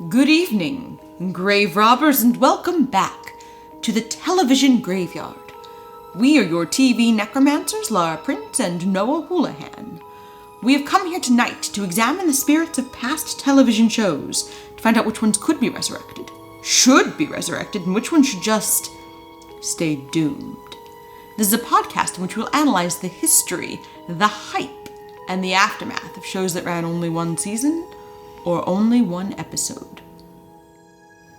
Good evening, grave robbers, and welcome back to the television graveyard. We are your TV necromancers, Laura Prince and Noah Houlihan. We have come here tonight to examine the spirits of past television shows, to find out which ones could be resurrected, should be resurrected, and which ones should just stay doomed. This is a podcast in which we'll analyze the history, the hype, and the aftermath of shows that ran only one season, or only one episode.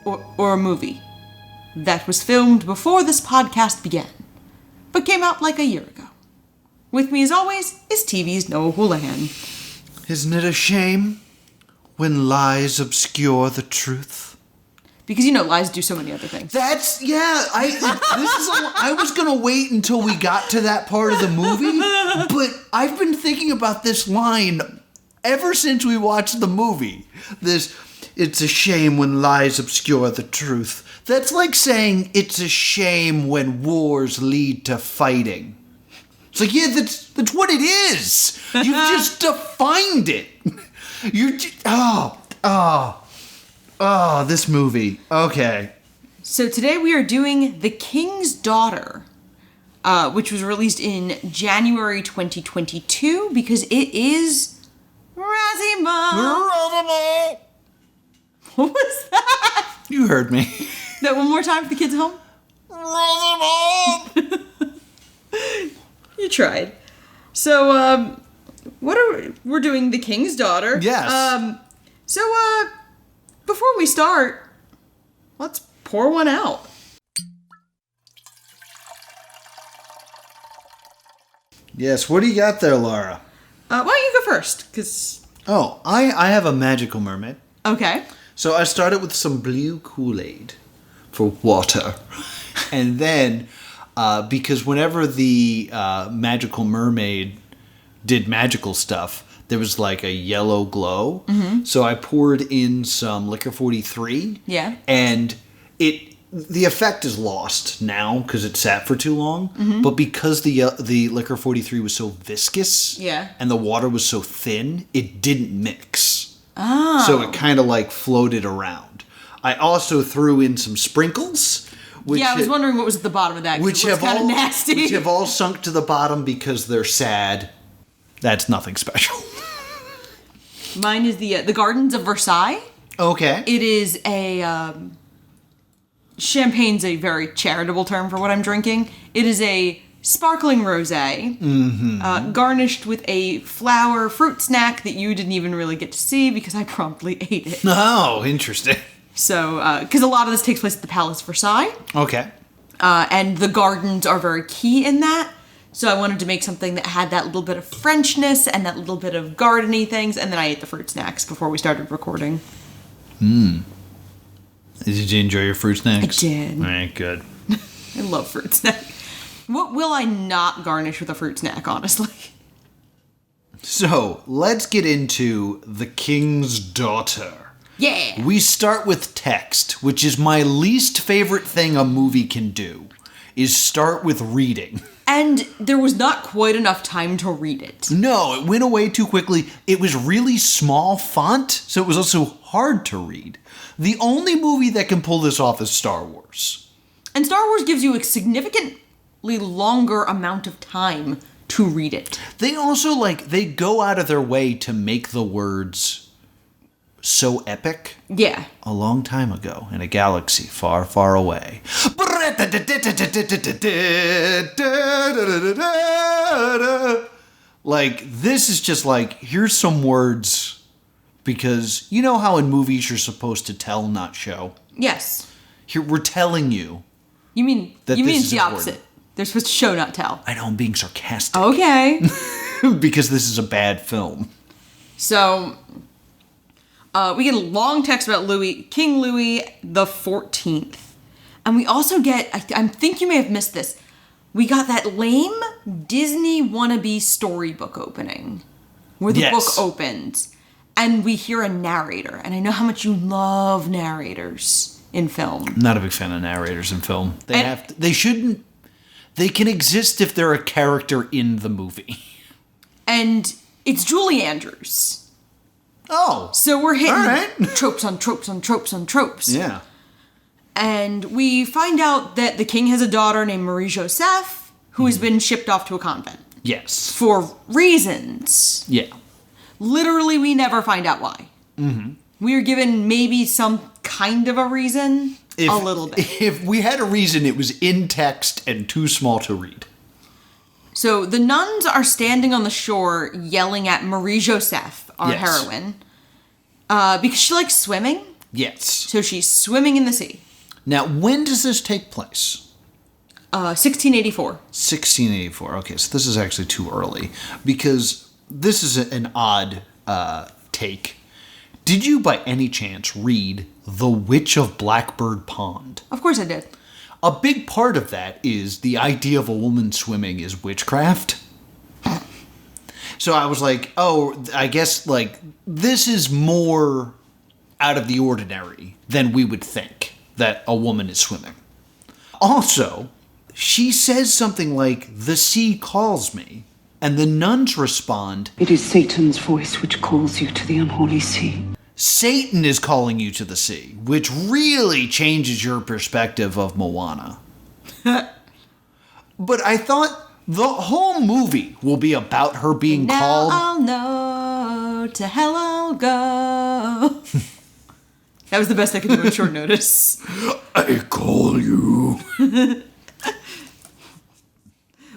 Or a movie that was filmed before this podcast began, but came out like a year ago. With me, as always, is TV's Noah Houlihan. Isn't it a shame when lies obscure the truth? Because, you know, lies do so many other things. I was going to wait until we got to that part of the movie, but I've been thinking about this line ever since we watched the movie. It's a shame when lies obscure the truth. That's like saying it's a shame when wars lead to fighting. It's like, yeah, that's what it is. You've just defined it. This movie. Okay. So today we are doing The King's Daughter, which was released in January 2022 because it is Razzie Month. What was that? You heard me. That one more time for the kids at home? You tried. So, we're doing The King's Daughter. Yes. Before we start, let's pour one out. Yes, what do you got there, Laura? Why don't you go first? Because... Oh, I have a magical mermaid. Okay. So I started with some blue Kool-Aid for water. And then, because whenever the magical mermaid did magical stuff, there was like a yellow glow. Mm-hmm. So I poured in some Liquor 43. Yeah. And the effect is lost now because it sat for too long. Mm-hmm. But because the Liquor 43 was so viscous, yeah, and the water was so thin, it didn't mix. Oh. So it kind of like floated around. I also threw in some sprinkles. I was wondering what was at the bottom of that. Which have kind of nasty. Which have all sunk to the bottom because they're sad. That's nothing special. Mine is the Gardens of Versailles. Okay. It is a... champagne's a very charitable term for what I'm drinking. It is a sparkling rosé, mm-hmm, garnished with a flower fruit snack that you didn't even really get to see because I promptly ate it. Oh, interesting. So, because a lot of this takes place at the Palace Versailles. Okay. And the gardens are very key in that. So I wanted to make something that had that little bit of Frenchness and that little bit of gardeny things, and then I ate the fruit snacks before we started recording. Did you enjoy your fruit snacks? I did. All right, good. I love fruit snacks. What will I not garnish with a fruit snack, honestly? So, let's get into The King's Daughter. Yeah! We start with text, which is my least favorite thing a movie can do, is start with reading. And there was not quite enough time to read it. No, it went away too quickly. It was really small font, so it was also hard to read. The only movie that can pull this off is Star Wars. And Star Wars gives you a significantly longer amount of time to read it. They also, they go out of their way to make the words so epic. Yeah. A long time ago, in a galaxy far, far away. This is just here's some words. Because you know how in movies you're supposed to tell, not show? Yes. Here, we're telling you. You mean it's the important. opposite. They're supposed to show, not tell. I know, I'm being sarcastic. Okay. Because this is a bad film. So, we get a long text about King Louis the 14th. And we also get, I think you may have missed this, we got that lame Disney wannabe storybook opening. Where the book opens. And we hear a narrator. And I know how much you love narrators in film. I'm not a big fan of narrators in film. They can exist if they're a character in the movie. And it's Julie Andrews. Oh. So we're hitting all right. tropes on tropes on tropes on tropes. Yeah. And we find out that the king has a daughter named Marie Joseph, who has been shipped off to a convent. Yes. For reasons. Yeah. Literally, we never find out why. Mm-hmm. We are given maybe some kind of a reason. A little bit. If we had a reason, it was in text and too small to read. So the nuns are standing on the shore yelling at Marie Joseph, our heroine, because she likes swimming. Yes. So she's swimming in the sea. Now, when does this take place? 1684. 1684. Okay, so this is actually too early because this is an odd take. Did you by any chance read The Witch of Blackbird Pond? Of course I did. A big part of that is the idea of a woman swimming is witchcraft. So I was like, oh, I guess like this is more out of the ordinary than we would think that a woman is swimming. Also, she says something like, the sea calls me. And the nuns respond, it is Satan's voice which calls you to the unholy sea. Satan is calling you to the sea, which really changes your perspective of Moana. But I thought the whole movie will be about her being now called. I'll know, to hell I'll go. That was the best I could do on short notice. I call you.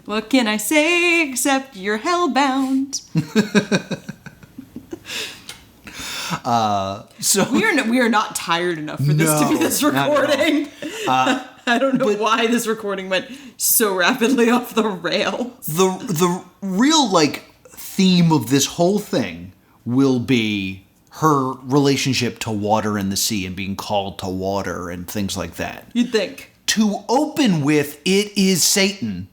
What can I say except you're hellbound? So we are not tired enough for this to be this recording. I don't know why this recording went so rapidly off the rails. The real theme of this whole thing will be her relationship to water and the sea and being called to water and things like that. You'd think. To open with, it is Satan,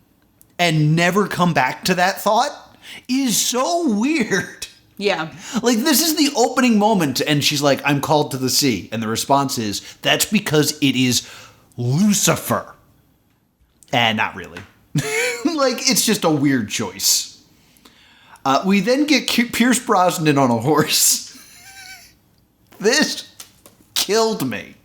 and never come back to that thought is so weird. Yeah. This is the opening moment, and she's like, I'm called to the sea. And the response is, that's because it is Lucifer. And not really. It's just a weird choice. We then get Pierce Brosnan on a horse. This killed me.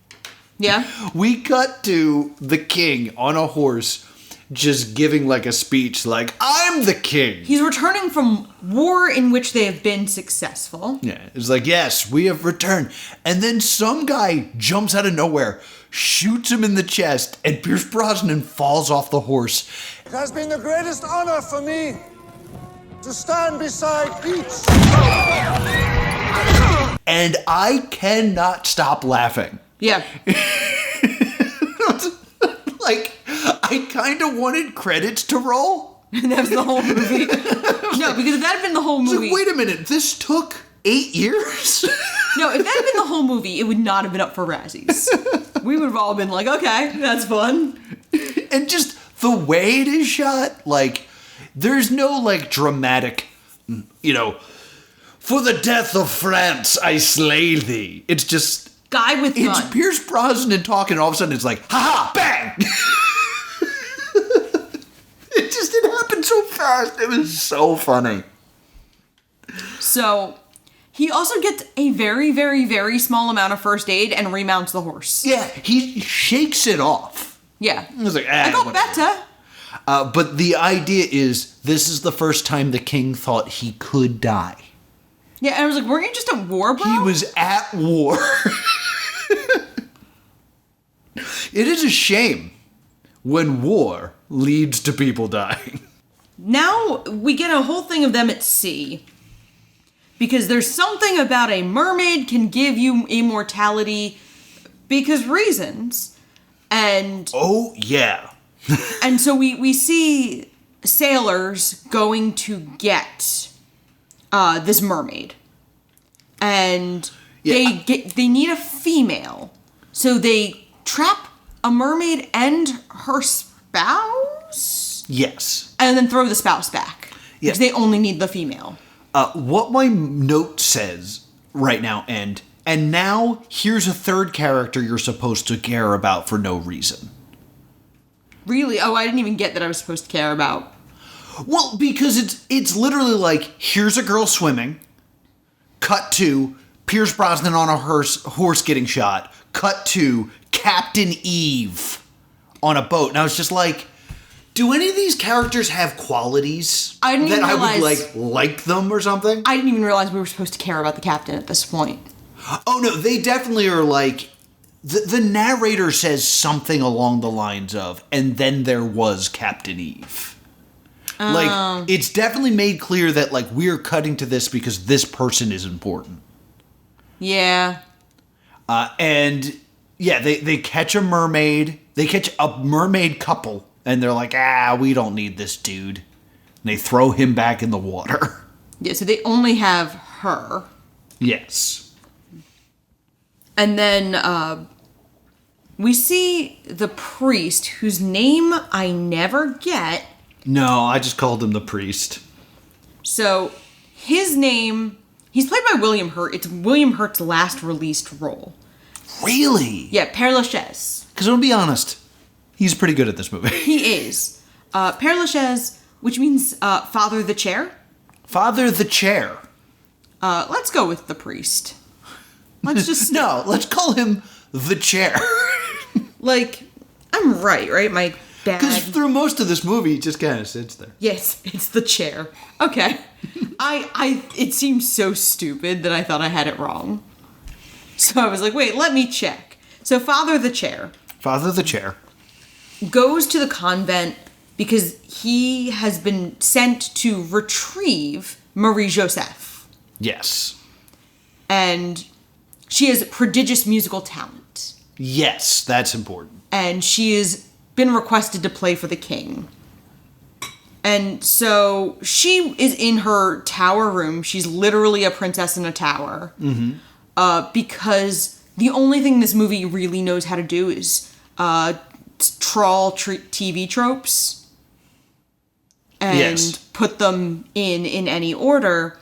Yeah. We cut to the king on a horse just giving a speech I'm the king. He's returning from war in which they have been successful. Yeah, it's yes, we have returned. And then some guy jumps out of nowhere, shoots him in the chest, and Pierce Brosnan falls off the horse. It has been the greatest honor for me to stand beside each. And I cannot stop laughing. Yeah. I kind of wanted credits to roll. That was the whole movie. No, because if that had been the whole movie... wait a minute, this took 8 years? No, if that had been the whole movie, it would not have been up for Razzies. We would have all been okay, that's fun. And just the way it is shot, there's no, dramatic, for the death of France, I slay thee. It's just... Guy with gun. It's Pierce Brosnan talking, and all of a sudden it's ha-ha, bang! It happened so fast. It was so funny. So, he also gets a very, very, very small amount of first aid and remounts the horse. Yeah, he shakes it off. Yeah. He was I got better. But the idea is, this is the first time the king thought he could die. Yeah, and I was weren't you just at war, bro? He was at war. It is a shame when war leads to people dying. Now we get a whole thing of them at sea. Because there's something about a mermaid can give you immortality because reasons. And... Oh, yeah. And so we see sailors going to get this mermaid. And they need a female. So they trap a mermaid and her spouse? Yes. And then throw the spouse back. Yes. Because they only need the female. What my note says right now, and now here's a third character you're supposed to care about for no reason. Really? Oh, I didn't even get that I was supposed to care about. Well, because it's literally here's a girl swimming, cut to Pierce Brosnan on a horse getting shot. Cut to Captain Eve on a boat. And I was just like, do any of these characters have qualities I didn't even I realize, would like them or something? I didn't even realize we were supposed to care about the captain at this point. Oh no, they definitely are like, the narrator says something along the lines of, and then there was Captain Eve. Like, it's definitely made clear that, like, we're cutting to this because this person is important. Yeah. And, yeah, they catch a mermaid. They catch a mermaid couple, and they're like, we don't need this dude. And they throw him back in the water. Yeah, so they only have her. Yes. And then we see the priest, whose name I never get. No, I just called him the priest. So his name, he's played by William Hurt. It's William Hurt's last released role. Really? Yeah, Père Lachaise. Because I'm going to be honest, he's pretty good at this movie. He is. Père Lachaise, which means Father the Chair. Father the Chair. Let's go with the priest. Let's just... No, let's call him the Chair. Like, I'm right? My bad... Because through most of this movie, he just kind of sits there. Yes, it's the chair. Okay. It seems so stupid that I thought I had it wrong. So I was like, wait, let me check. So Father the Chair goes to the convent because he has been sent to retrieve Marie Joseph. Yes. And she has prodigious musical talent. Yes, that's important. And she has been requested to play for the king. And so she is in her tower room. She's literally a princess in a tower. Mm-hmm. Because the only thing this movie really knows how to do is trawl TV tropes and put them in any order.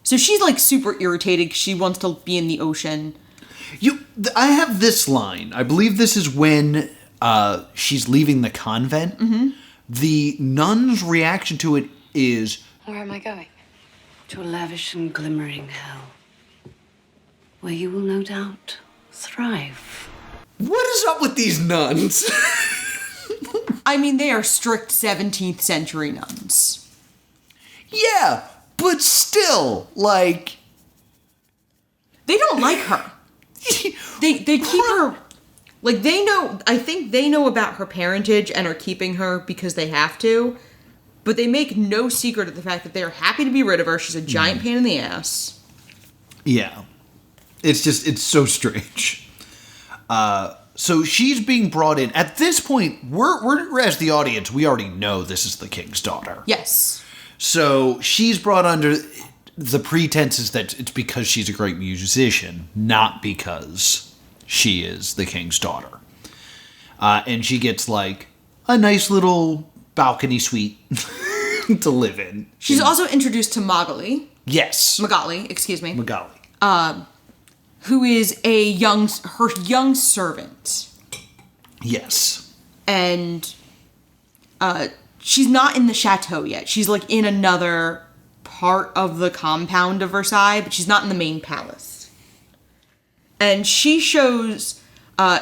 So she's like super irritated because she wants to be in the ocean. I have this line. I believe this is when she's leaving the convent. Mm-hmm. The nun's reaction to it is... Where am I going? To a lavish and glimmering hell, where you will no doubt thrive. What is up with these nuns? I mean, they are strict 17th century nuns. Yeah, but still, like... They don't like her. They keep her... Like, they know... I think they know about her parentage and are keeping her because they have to. But they make no secret of the fact that they are happy to be rid of her. She's a giant pain in the ass. Yeah. It's so strange. So she's being brought in. At this point, we're as the audience, we already know this is the king's daughter. Yes. So she's brought under the pretenses that it's because she's a great musician, not because she is the king's daughter. And she gets like a nice little balcony suite to live in. She's also introduced to Magali. Yes. Magali, excuse me. Magali. Who is her young servant. Yes. And she's not in the chateau yet. She's like in another part of the compound of Versailles, but she's not in the main palace. And she shows,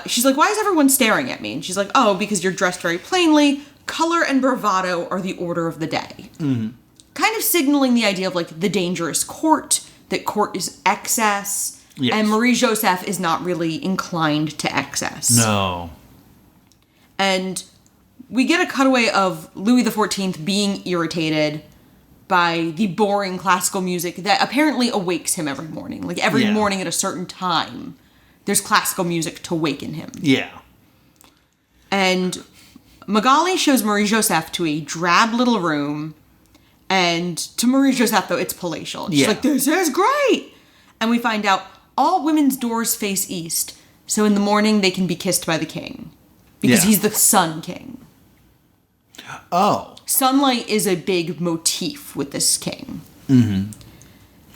she's like, why is everyone staring at me? And she's like, oh, because you're dressed very plainly. Color and bravado are the order of the day. Mm-hmm. Kind of signaling the idea of like the dangerous court, that court is excess. Yes. And Marie Joseph is not really inclined to excess. No. And we get a cutaway of Louis XIV being irritated by the boring classical music that apparently awakes him every morning. Like every morning at a certain time, there's classical music to waken him. Yeah. And Magali shows Marie Joseph to a drab little room. And to Marie Joseph, though, it's palatial. She's like, this is great! And we find out all women's doors face east, so in the morning they can be kissed by the king. Because he's the Sun King. Oh. Sunlight is a big motif with this king. Mm-hmm.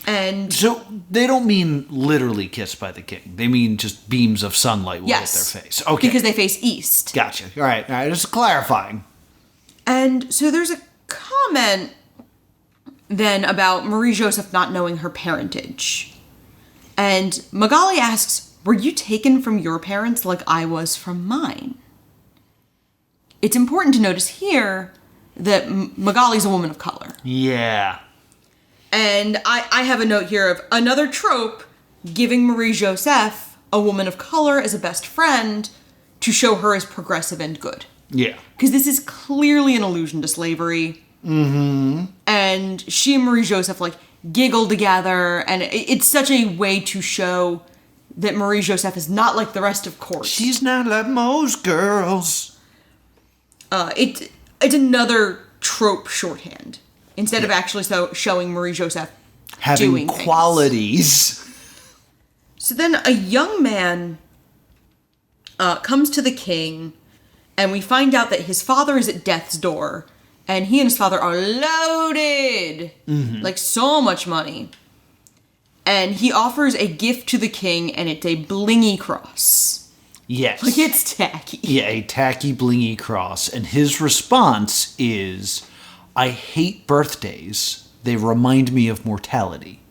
And so they don't mean literally kissed by the king. They mean just beams of sunlight will hit their face. Okay. Because they face east. Gotcha. All right. Just clarifying. And so there's a comment then about Marie Joseph not knowing her parentage. And Magali asks, were you taken from your parents like I was from mine? It's important to notice here that Magali's a woman of color. Yeah. And I have a note here of another trope giving Marie-Joseph, a woman of color, as a best friend to show her as progressive and good. Yeah. Because this is clearly an allusion to slavery. Mm-hmm. And she and Marie-Joseph, like, giggle together, and it's such a way to show that Marie-Joseph is not like the rest of court. She's not like most girls. It's another trope shorthand, instead of actually showing Marie-Joseph having doing qualities. Things. So then a young man comes to the king, and we find out that his father is at death's door, and he and his father are loaded. Mm-hmm. Like, so much money. And he offers a gift to the king, and it's a blingy cross. Yes. Like, it's tacky. Yeah, a tacky blingy cross. And his response is, I hate birthdays. They remind me of mortality.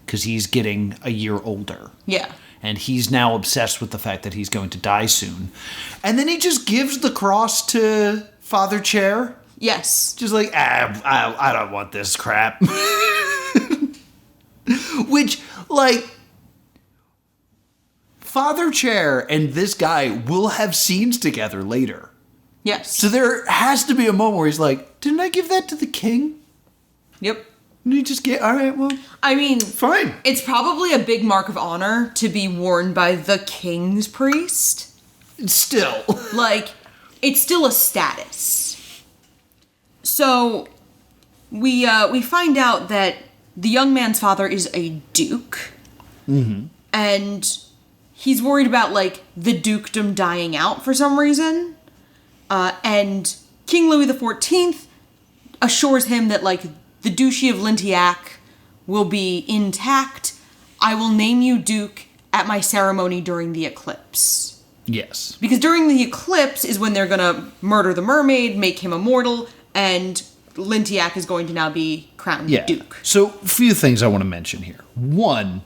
Because he's getting a year older. Yeah. And he's now obsessed with the fact that he's going to die soon. And then he just gives the cross to Father Chair. Yes. Just like, I don't want this crap. Which, like, Father Chair and this guy will have scenes together later. Yes. So there has to be a moment where he's like, didn't I give that to the king? Yep. And you just get, all right, well, I mean, fine. It's probably a big mark of honor to be worn by the king's priest. Still. Like, it's still a status. So, we find out that the young man's father is a duke. Mm-hmm. And he's worried about, like, the dukedom dying out for some reason. And King Louis XIV assures him that, like, the Duchy of Lintiac will be intact. I will name you Duke at my ceremony during the eclipse. Yes. Because during the eclipse is when they're gonna murder the mermaid, make him immortal, and Lintiac is going to now be crowned Duke. So, a few things I want to mention here. One,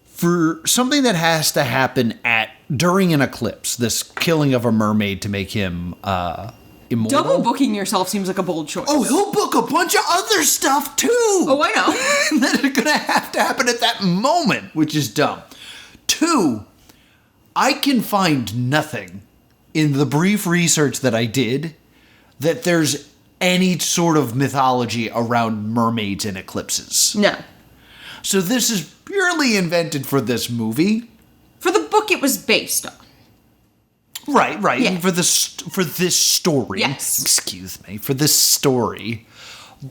for something that has to happen during an eclipse, this killing of a mermaid to make him immortal. Double booking yourself seems like a bold choice. Oh, he'll book a bunch of other stuff too. Oh, I know. That are gonna have to happen at that moment, which is dumb. Two, I can find nothing in the brief research that I did that there's any sort of mythology around mermaids and eclipses. No. So this is purely invented for this movie. For the book it was based on. Right. Yeah. And for this story. Yes. Excuse me. For this story.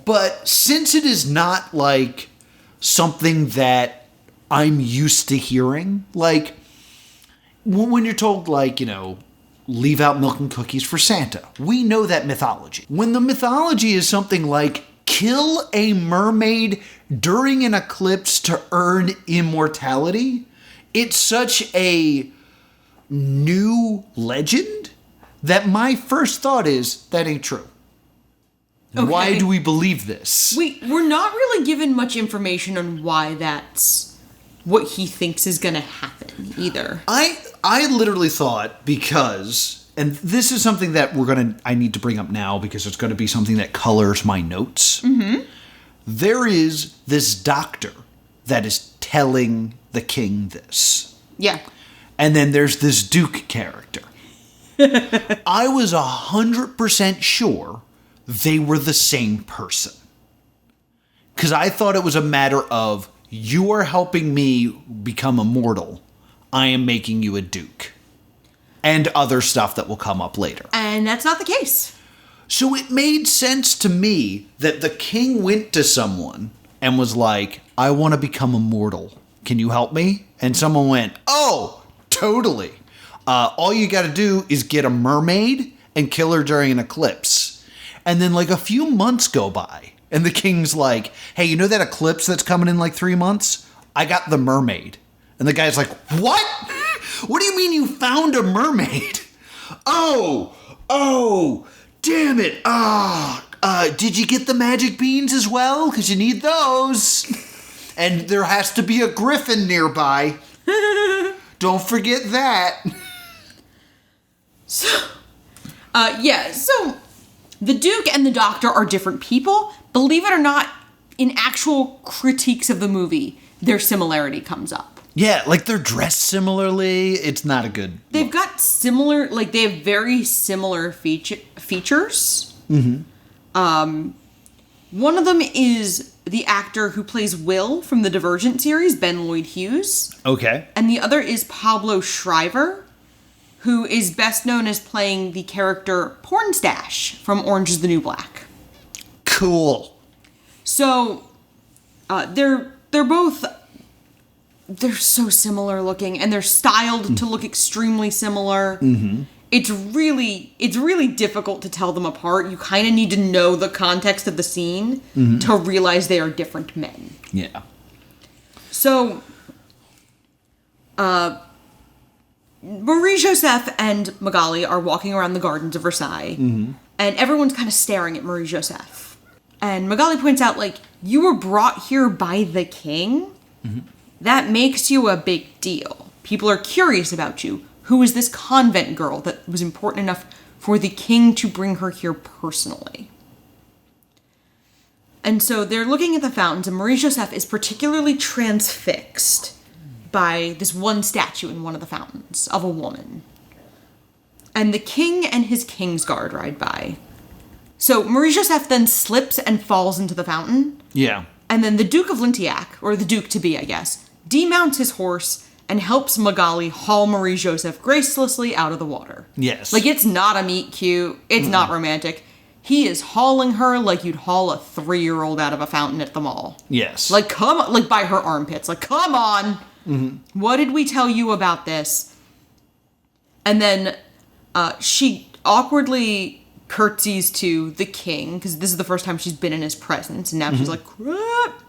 But since it is not like something that I'm used to hearing, like when you're told, like, you know, leave out milk and cookies for Santa. We know that mythology. When the mythology is something like kill a mermaid during an eclipse to earn immortality, it's such a new legend that my first thought is that ain't true. Okay. Why do we believe this? We're not really given much information on why that's what he thinks is gonna happen either. I literally thought because, and this is something that I need to bring up now because it's going to be something that colors my notes. Mm-hmm. There is this doctor that is telling the king this. Yeah. And then there's this Duke character. I was 100% sure they were the same person. Because I thought it was a matter of, you are helping me become immortal. I am making you a duke. And other stuff that will come up later. And that's not the case. So it made sense to me that the king went to someone and was like, I want to become immortal. Can you help me? And someone went, oh, totally. All you got to do is get a mermaid and kill her during an eclipse. And then like a few months go by. And the king's like, hey, you know that eclipse that's coming in like 3 months? I got the mermaid. And the guy's like, what? What do you mean you found a mermaid? Oh, damn it. Did you get the magic beans as well? Because you need those. And there has to be a griffin nearby. Don't forget that. So the Duke and the Doctor are different people. Believe it or not, in actual critiques of the movie, their similarity comes up. Yeah, like they're dressed similarly. It's not a good They've look. got similar, like they have very similar features. One of them is the actor who plays Will from the Divergent series, Ben Lloyd Hughes. Okay. And the other is Pablo Schreiber, who is best known as playing the character Pornstache from Orange is the New Black. Cool. So, they're so similar looking, and they're styled to look extremely similar. Mm-hmm. It's really difficult to tell them apart. You kind of need to know the context of the scene to realize they are different men. Yeah. So, Marie-Joseph and Magali are walking around the gardens of Versailles, and everyone's kind of staring at Marie-Joseph. And Magali points out, like, you were brought here by the king? That makes you a big deal. People are curious about you. Who is this convent girl that was important enough for the king to bring her here personally? And so they're looking at the fountains, and Marie-Joseph is particularly transfixed by this one statue in one of the fountains of a woman. And the king and his Kingsguard ride by. So Marie-Joseph then slips and falls into the fountain. Yeah. And then the Duke of Lintiac, or the Duke-to-be, I guess, demounts his horse and helps Magali haul Marie-Joseph gracelessly out of the water. Yes. Like, it's not a meet cute. It's not romantic. He is hauling her like you'd haul a 3-year-old out of a fountain at the mall. Yes. Like, come on, like by her armpits. Like, come on. What did we tell you about this? And then she awkwardly curtsies to the king, because this is the first time she's been in his presence, and now she's like, crap.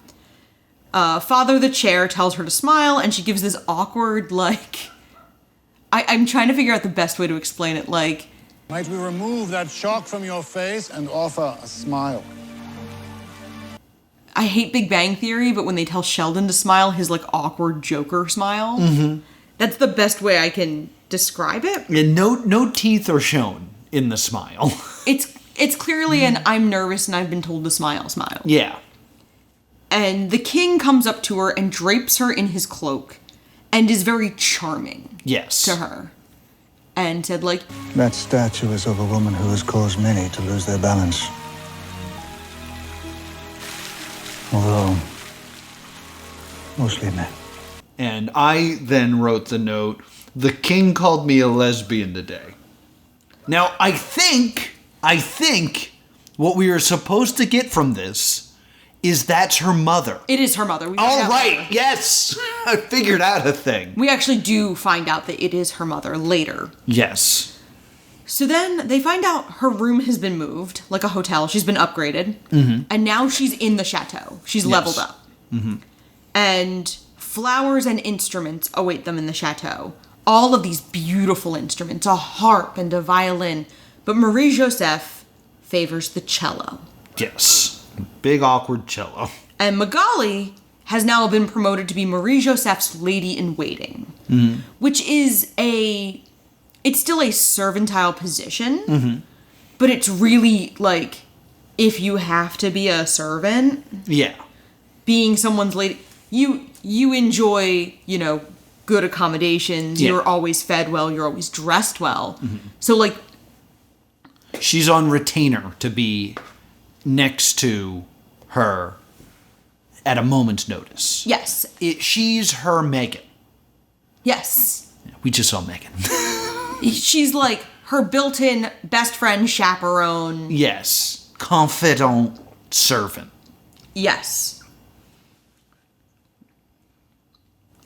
Father the Chair tells her to smile, and she gives this awkward, like, I'm trying to figure out the best way to explain it, like, Might we remove that shock from your face and offer a smile? I hate Big Bang Theory, but when they tell Sheldon to smile, his, like, awkward Joker smile, that's the best way I can describe it. And no teeth are shown in the smile. It's clearly an I'm nervous and I've been told to smile smile. Yeah. And the king comes up to her and drapes her in his cloak and is very charming Yes. to her. And said, like, That statue is of a woman who has caused many to lose their balance. Although, mostly men. And I then wrote the note, the king called me a lesbian today. Now, I think what we are supposed to get from this is that's her mother. it is her mother. We All find out right, later. yes. I figured out a thing. We actually do find out that it is her mother later. Yes. So then they find out her room has been moved, like a hotel. She's been upgraded. And now she's in the chateau. She's leveled up. And flowers and instruments await them in the chateau. All of these beautiful instruments, a harp and a violin. But Marie-Joseph favors the cello. Yes. Big awkward cello. And Magali has now been promoted to be Marie-Joseph's lady-in-waiting. Which is it's still a servile position. But it's really, like, if you have to be a servant, Yeah. being someone's lady, you enjoy, good accommodations. Yeah. You're always fed well. You're always dressed well. So, like, She's on retainer to be next to her at a moment's notice. yes. She's her Megan. Yes. We just saw Megan. She's like her built-in best friend chaperone. Yes. Confidant servant. Yes.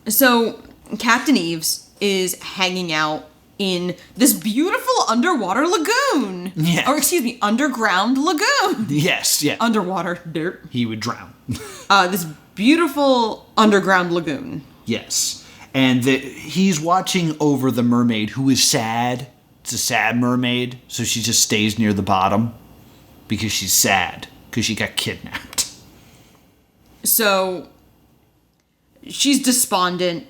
So, Captain Eves is hanging out in this beautiful underwater lagoon. Yes. Or, excuse me, underground lagoon. Yes, yeah. Underwater dirt. He would drown. This beautiful underground lagoon. Yes. And he's watching over the mermaid who is sad. It's a sad mermaid, so she just stays near the bottom because she's sad because she got kidnapped. So, she's despondent,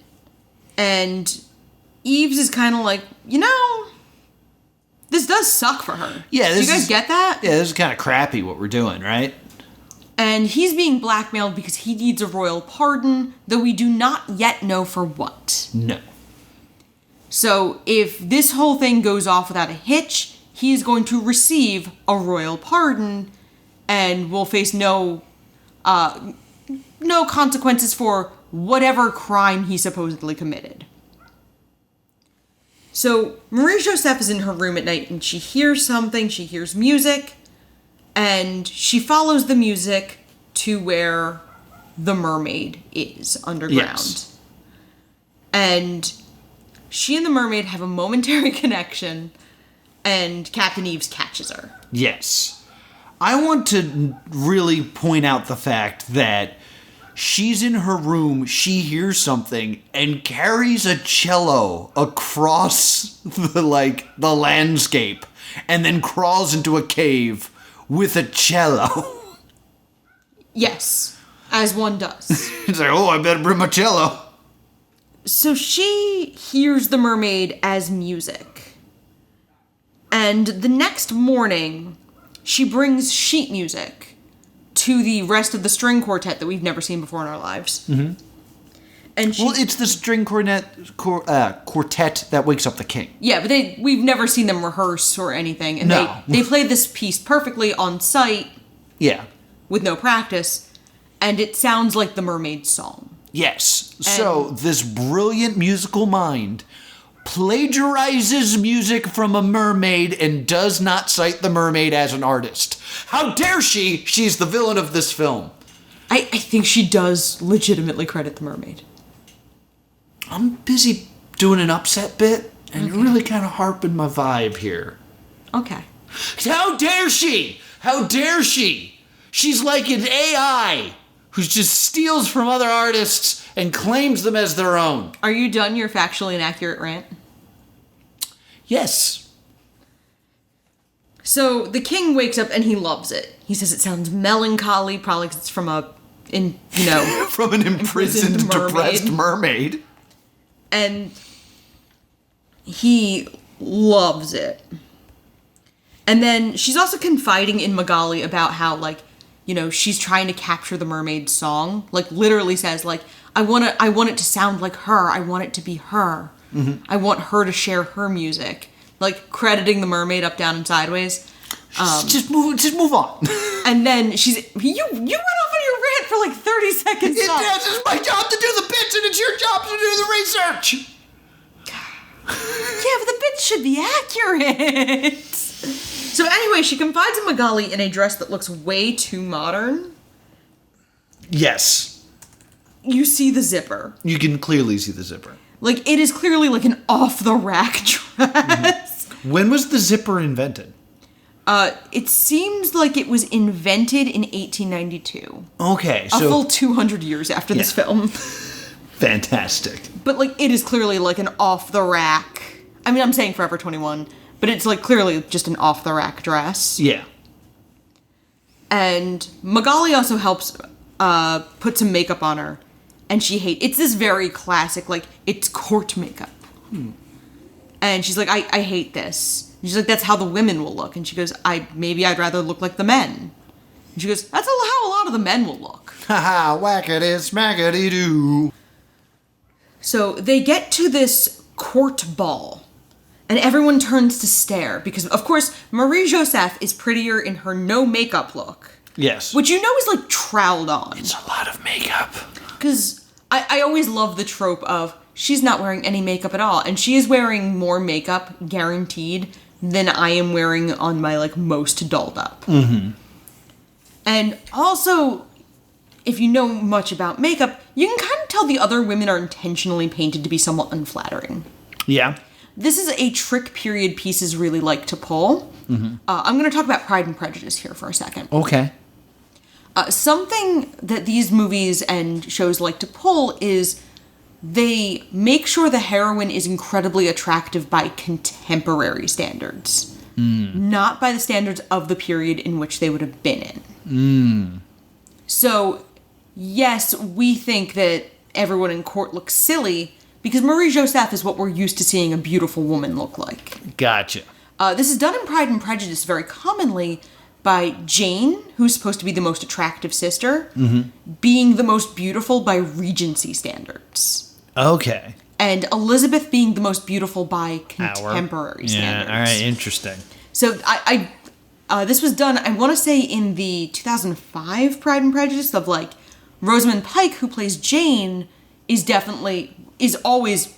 and Eves is kind of like, this does suck for her. Yeah, do you guys get that? Yeah, this is kind of crappy what we're doing, right? And he's being blackmailed because he needs a royal pardon, though we do not yet know for what. No. So if this whole thing goes off without a hitch, he is going to receive a royal pardon and will face no consequences for whatever crime he supposedly committed. So Marie-Joseph is in her room at night and she hears something, she hears music, and she follows the music to where the mermaid is underground. Yes. And she and the mermaid have a momentary connection, and Captain Eves catches her. Yes. I want to really point out the fact that she's in her room, she hears something, and carries a cello across the landscape, and then crawls into a cave with a cello. Yes, as one does. It's like, oh, I better bring my cello. So she hears the mermaid as music. And the next morning, she brings sheet music to the rest of the string quartet that we've never seen before in our lives. Mm-hmm. And Well, it's the string quartet that wakes up the king. Yeah, but we've never seen them rehearse or anything. And No. they play this piece perfectly on site Yeah. with no practice. And it sounds like the mermaid's song. Yes. So this brilliant musical mind plagiarizes music from a mermaid and does not cite the mermaid as an artist. How dare she? She's the villain of this film. I think she does legitimately credit the mermaid. I'm busy doing an upset bit, and you're really kind of harping my vibe here. Okay. How dare she? How dare she? She's like an AI who just steals from other artists and claims them as their own. Are you done your factually inaccurate rant? Yes. So the king wakes up and he loves it. He says it sounds melancholy, probably because it's from from an imprisoned, depressed mermaid. And he loves it. And then she's also confiding in Magali about how, she's trying to capture the mermaid's song. Literally says, I want it to sound like her. I want it to be her. Mm-hmm. I want her to share her music. Crediting the mermaid up, down, and sideways. Just move on. And then you went off on your rant for 30 seconds. It's my job to do the bits, and it's your job to do the research. Yeah, but the bits should be accurate. So anyway, she confides in Magali in a dress that looks way too modern. Yes. You see the zipper. You can clearly see the zipper. It is clearly an off-the-rack dress. Mm-hmm. When was the zipper invented? It seems like it was invented in 1892. Okay, so... A full 200 years after this film. Fantastic. But, it is clearly, an off-the-rack... I mean, I'm saying Forever 21, but it's, clearly just an off-the-rack dress. Yeah. And Magali also helps put some makeup on her. And she hates... It's this very classic, it's court makeup. And she's like, I hate this. And she's like, that's how the women will look. And she goes, maybe I'd rather look like the men. And she goes, that's how a lot of the men will look. Haha, whackity smackity doo. So they get to this court ball. And everyone turns to stare. Because, of course, Marie-Joseph is prettier in her no makeup look. Yes. Which is, troweled on. It's a lot of makeup. Because I always love the trope of she's not wearing any makeup at all. And she is wearing more makeup, guaranteed, than I am wearing on my, most dolled up. Mm-hmm. And also, if you know much about makeup, you can kind of tell the other women are intentionally painted to be somewhat unflattering. Yeah. This is a trick period pieces really like to pull. Mm-hmm. I'm going to talk about Pride and Prejudice here for a second. Okay. Something that these movies and shows like to pull is they make sure the heroine is incredibly attractive by contemporary standards, not by the standards of the period in which they would have been in. So, yes, we think that everyone in court looks silly, because Marie-Joseph is what we're used to seeing a beautiful woman look like. Gotcha. This is done in Pride and Prejudice very commonly by Jane, who's supposed to be the most attractive sister, being the most beautiful by Regency standards. Okay. And Elizabeth being the most beautiful by contemporary standards. Yeah, all right, interesting. So this was done, I want to say, in the 2005 Pride and Prejudice of, like, Rosamund Pike, who plays Jane, is always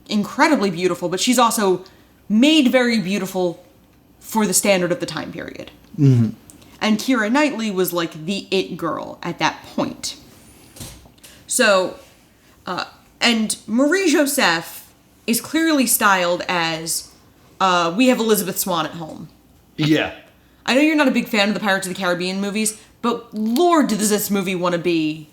incredibly beautiful, but she's also made very beautiful for the standard of the time period. Mm-hmm. And Keira Knightley was like the it girl at that point. So, and Marie-Joseph is clearly styled as, we have Elizabeth Swann at home. Yeah. I know you're not a big fan of the Pirates of the Caribbean movies, but Lord, does this movie want to be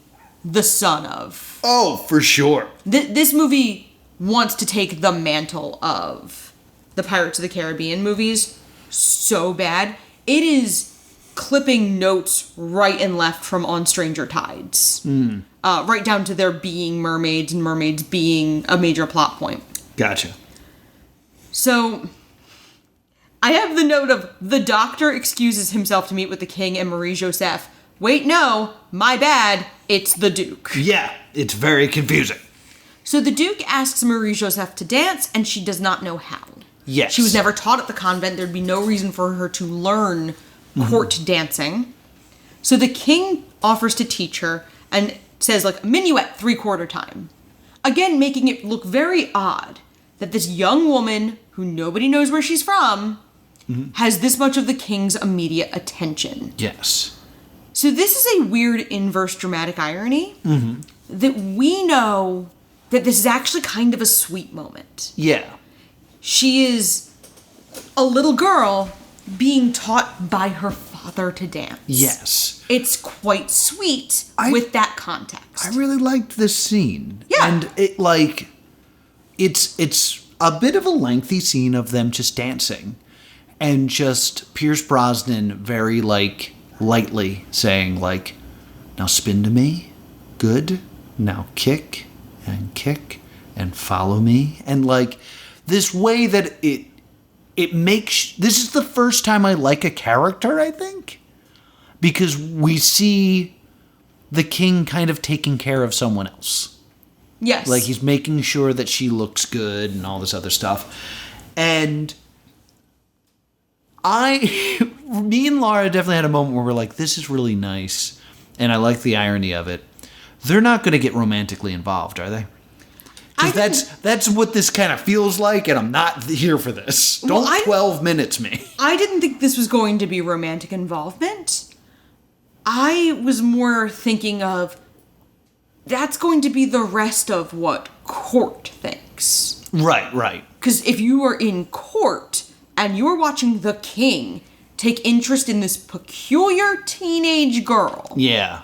the son of. Oh, for sure. This movie wants to take the mantle of the Pirates of the Caribbean movies so bad. It is clipping notes right and left from On Stranger Tides. Right down to there being mermaids and mermaids being a major plot point. Gotcha. So, I have the note of the doctor excuses himself to meet with the king and Marie-Joseph. Wait, no, my bad, it's the Duke. Yeah, it's very confusing. So the Duke asks Marie-Joseph to dance, and she does not know how. Yes. She was never taught at the convent. There'd be no reason for her to learn court dancing. So the king offers to teach her and says, like, minuet 3/4 time. Again, making it look very odd that this young woman, who nobody knows where she's from, has this much of the king's immediate attention. Yes. So this is a weird inverse dramatic irony that we know that this is actually kind of a sweet moment. Yeah. She is a little girl being taught by her father to dance. Yes. It's quite sweet with that context. I really liked this scene. Yeah. And it, like, it's a bit of a lengthy scene of them just dancing. And just Pierce Brosnan very, like, lightly saying, like, now spin to me. Good. Now kick and follow me. And, like, this way that it makes... This is the first time I like a character, I think. Because we see the king kind of taking care of someone else. Yes. Like, he's making sure that she looks good and all this other stuff. And me and Laura definitely had a moment where we're like, this is really nice. And I like the irony of it. They're not going to get romantically involved, are they? Because that's what this kind of feels like, and I'm not here for this. Don't 12 minutes me. I didn't think this was going to be romantic involvement. I was more thinking of that's going to be the rest of what court thinks. Right. Because if you are in court and you're watching the king take interest in this peculiar teenage girl. Yeah.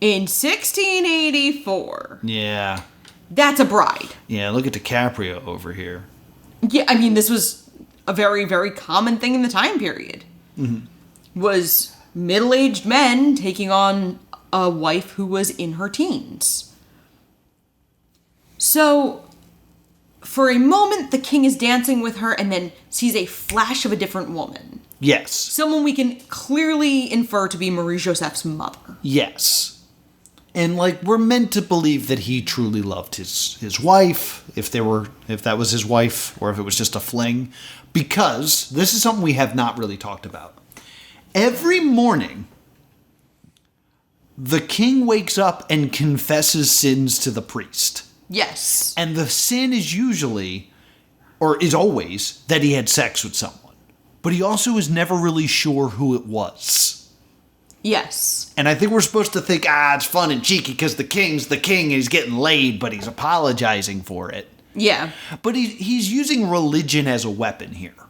In 1684. Yeah. That's a bride. Yeah, look at DiCaprio over here. Yeah, I mean, this was a very, very common thing in the time period. Was middle-aged men taking on a wife who was in her teens. So, for a moment, the king is dancing with her and then sees a flash of a different woman. Yes. Someone we can clearly infer to be Marie-Joseph's mother. Yes. And, like, we're meant to believe that he truly loved his wife, if that was his wife, or if it was just a fling. Because this is something we have not really talked about. Every morning, the king wakes up and confesses sins to the priest. Yes. And the sin is usually, or is always, that he had sex with someone. But he also is never really sure who it was. Yes. And I think we're supposed to think, it's fun and cheeky because the king's the king and he's getting laid, but he's apologizing for it. Yeah. But he's using religion as a weapon here,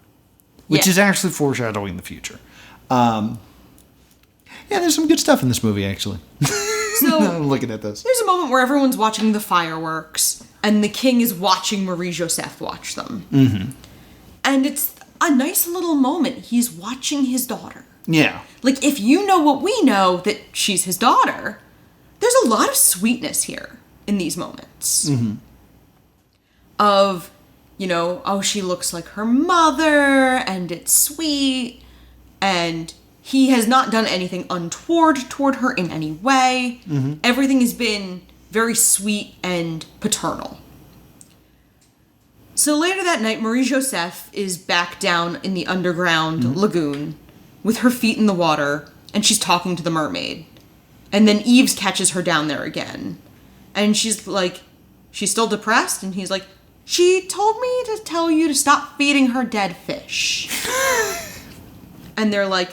which is actually foreshadowing the future. Yeah, there's some good stuff in this movie, actually. So, I'm looking at this. There's a moment where everyone's watching the fireworks, and the king is watching Marie-Joseph watch them. And it's a nice little moment. He's watching his daughter. Yeah. Like, if you know what we know, that she's his daughter, there's a lot of sweetness here. in these moments. Mm-hmm. Of, you know, oh, she looks like her mother, and it's sweet, and he has not done anything untoward toward her in any way. Mm-hmm. Everything has been very sweet and paternal. So later that night, Marie-Joseph is back down in the underground lagoon with her feet in the water, and she's talking to the mermaid. And then Yves catches her down there again. And she's like, she's still depressed, and he's like, she told me to tell you to stop feeding her dead fish. And they're like,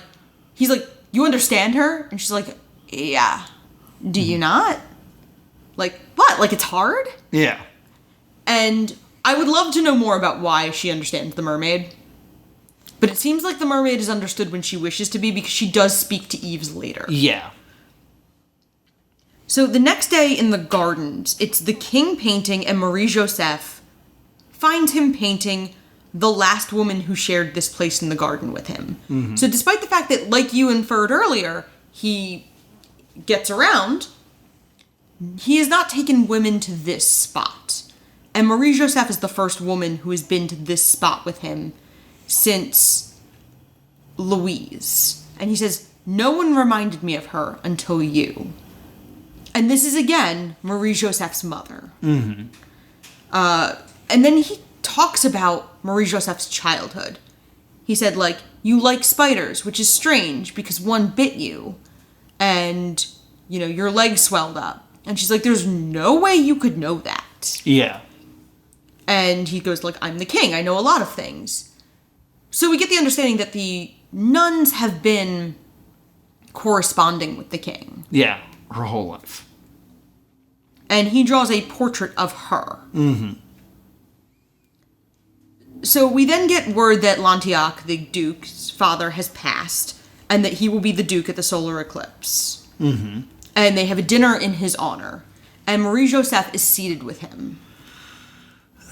he's like, you understand her? And she's like, yeah. Do you not? Like, what? Like, it's hard? Yeah. And I would love to know more about why she understands the mermaid. But it seems like the mermaid is understood when she wishes to be, because she does speak to Yves later. Yeah. So the next day in the gardens, it's the king painting, and Marie-Joseph finds him painting the last woman who shared this place in the garden with him. Mm-hmm. So despite the fact that, like you inferred earlier, he gets around, he has not taken women to this spot. And Marie-Joseph is the first woman who has been to this spot with him since Louise. And he says, no one reminded me of her until you. And this is, again, Marie-Joseph's mother. Mm-hmm. And then he talks about Marie-Joseph's childhood. He said, like, you like spiders, which is strange because one bit you. And, you know, your leg swelled up. And she's like, there's no way you could know that. Yeah. And he goes, like, I'm the king. I know a lot of things. So we get the understanding that the nuns have been corresponding with the king. Yeah, her whole life. And he draws a portrait of her. Mm-hmm. So we then get word that Lantiac, the duke's father, has passed, and that he will be the duke at the solar eclipse. Mm-hmm. And they have a dinner in his honor. And Marie-Joseph is seated with him.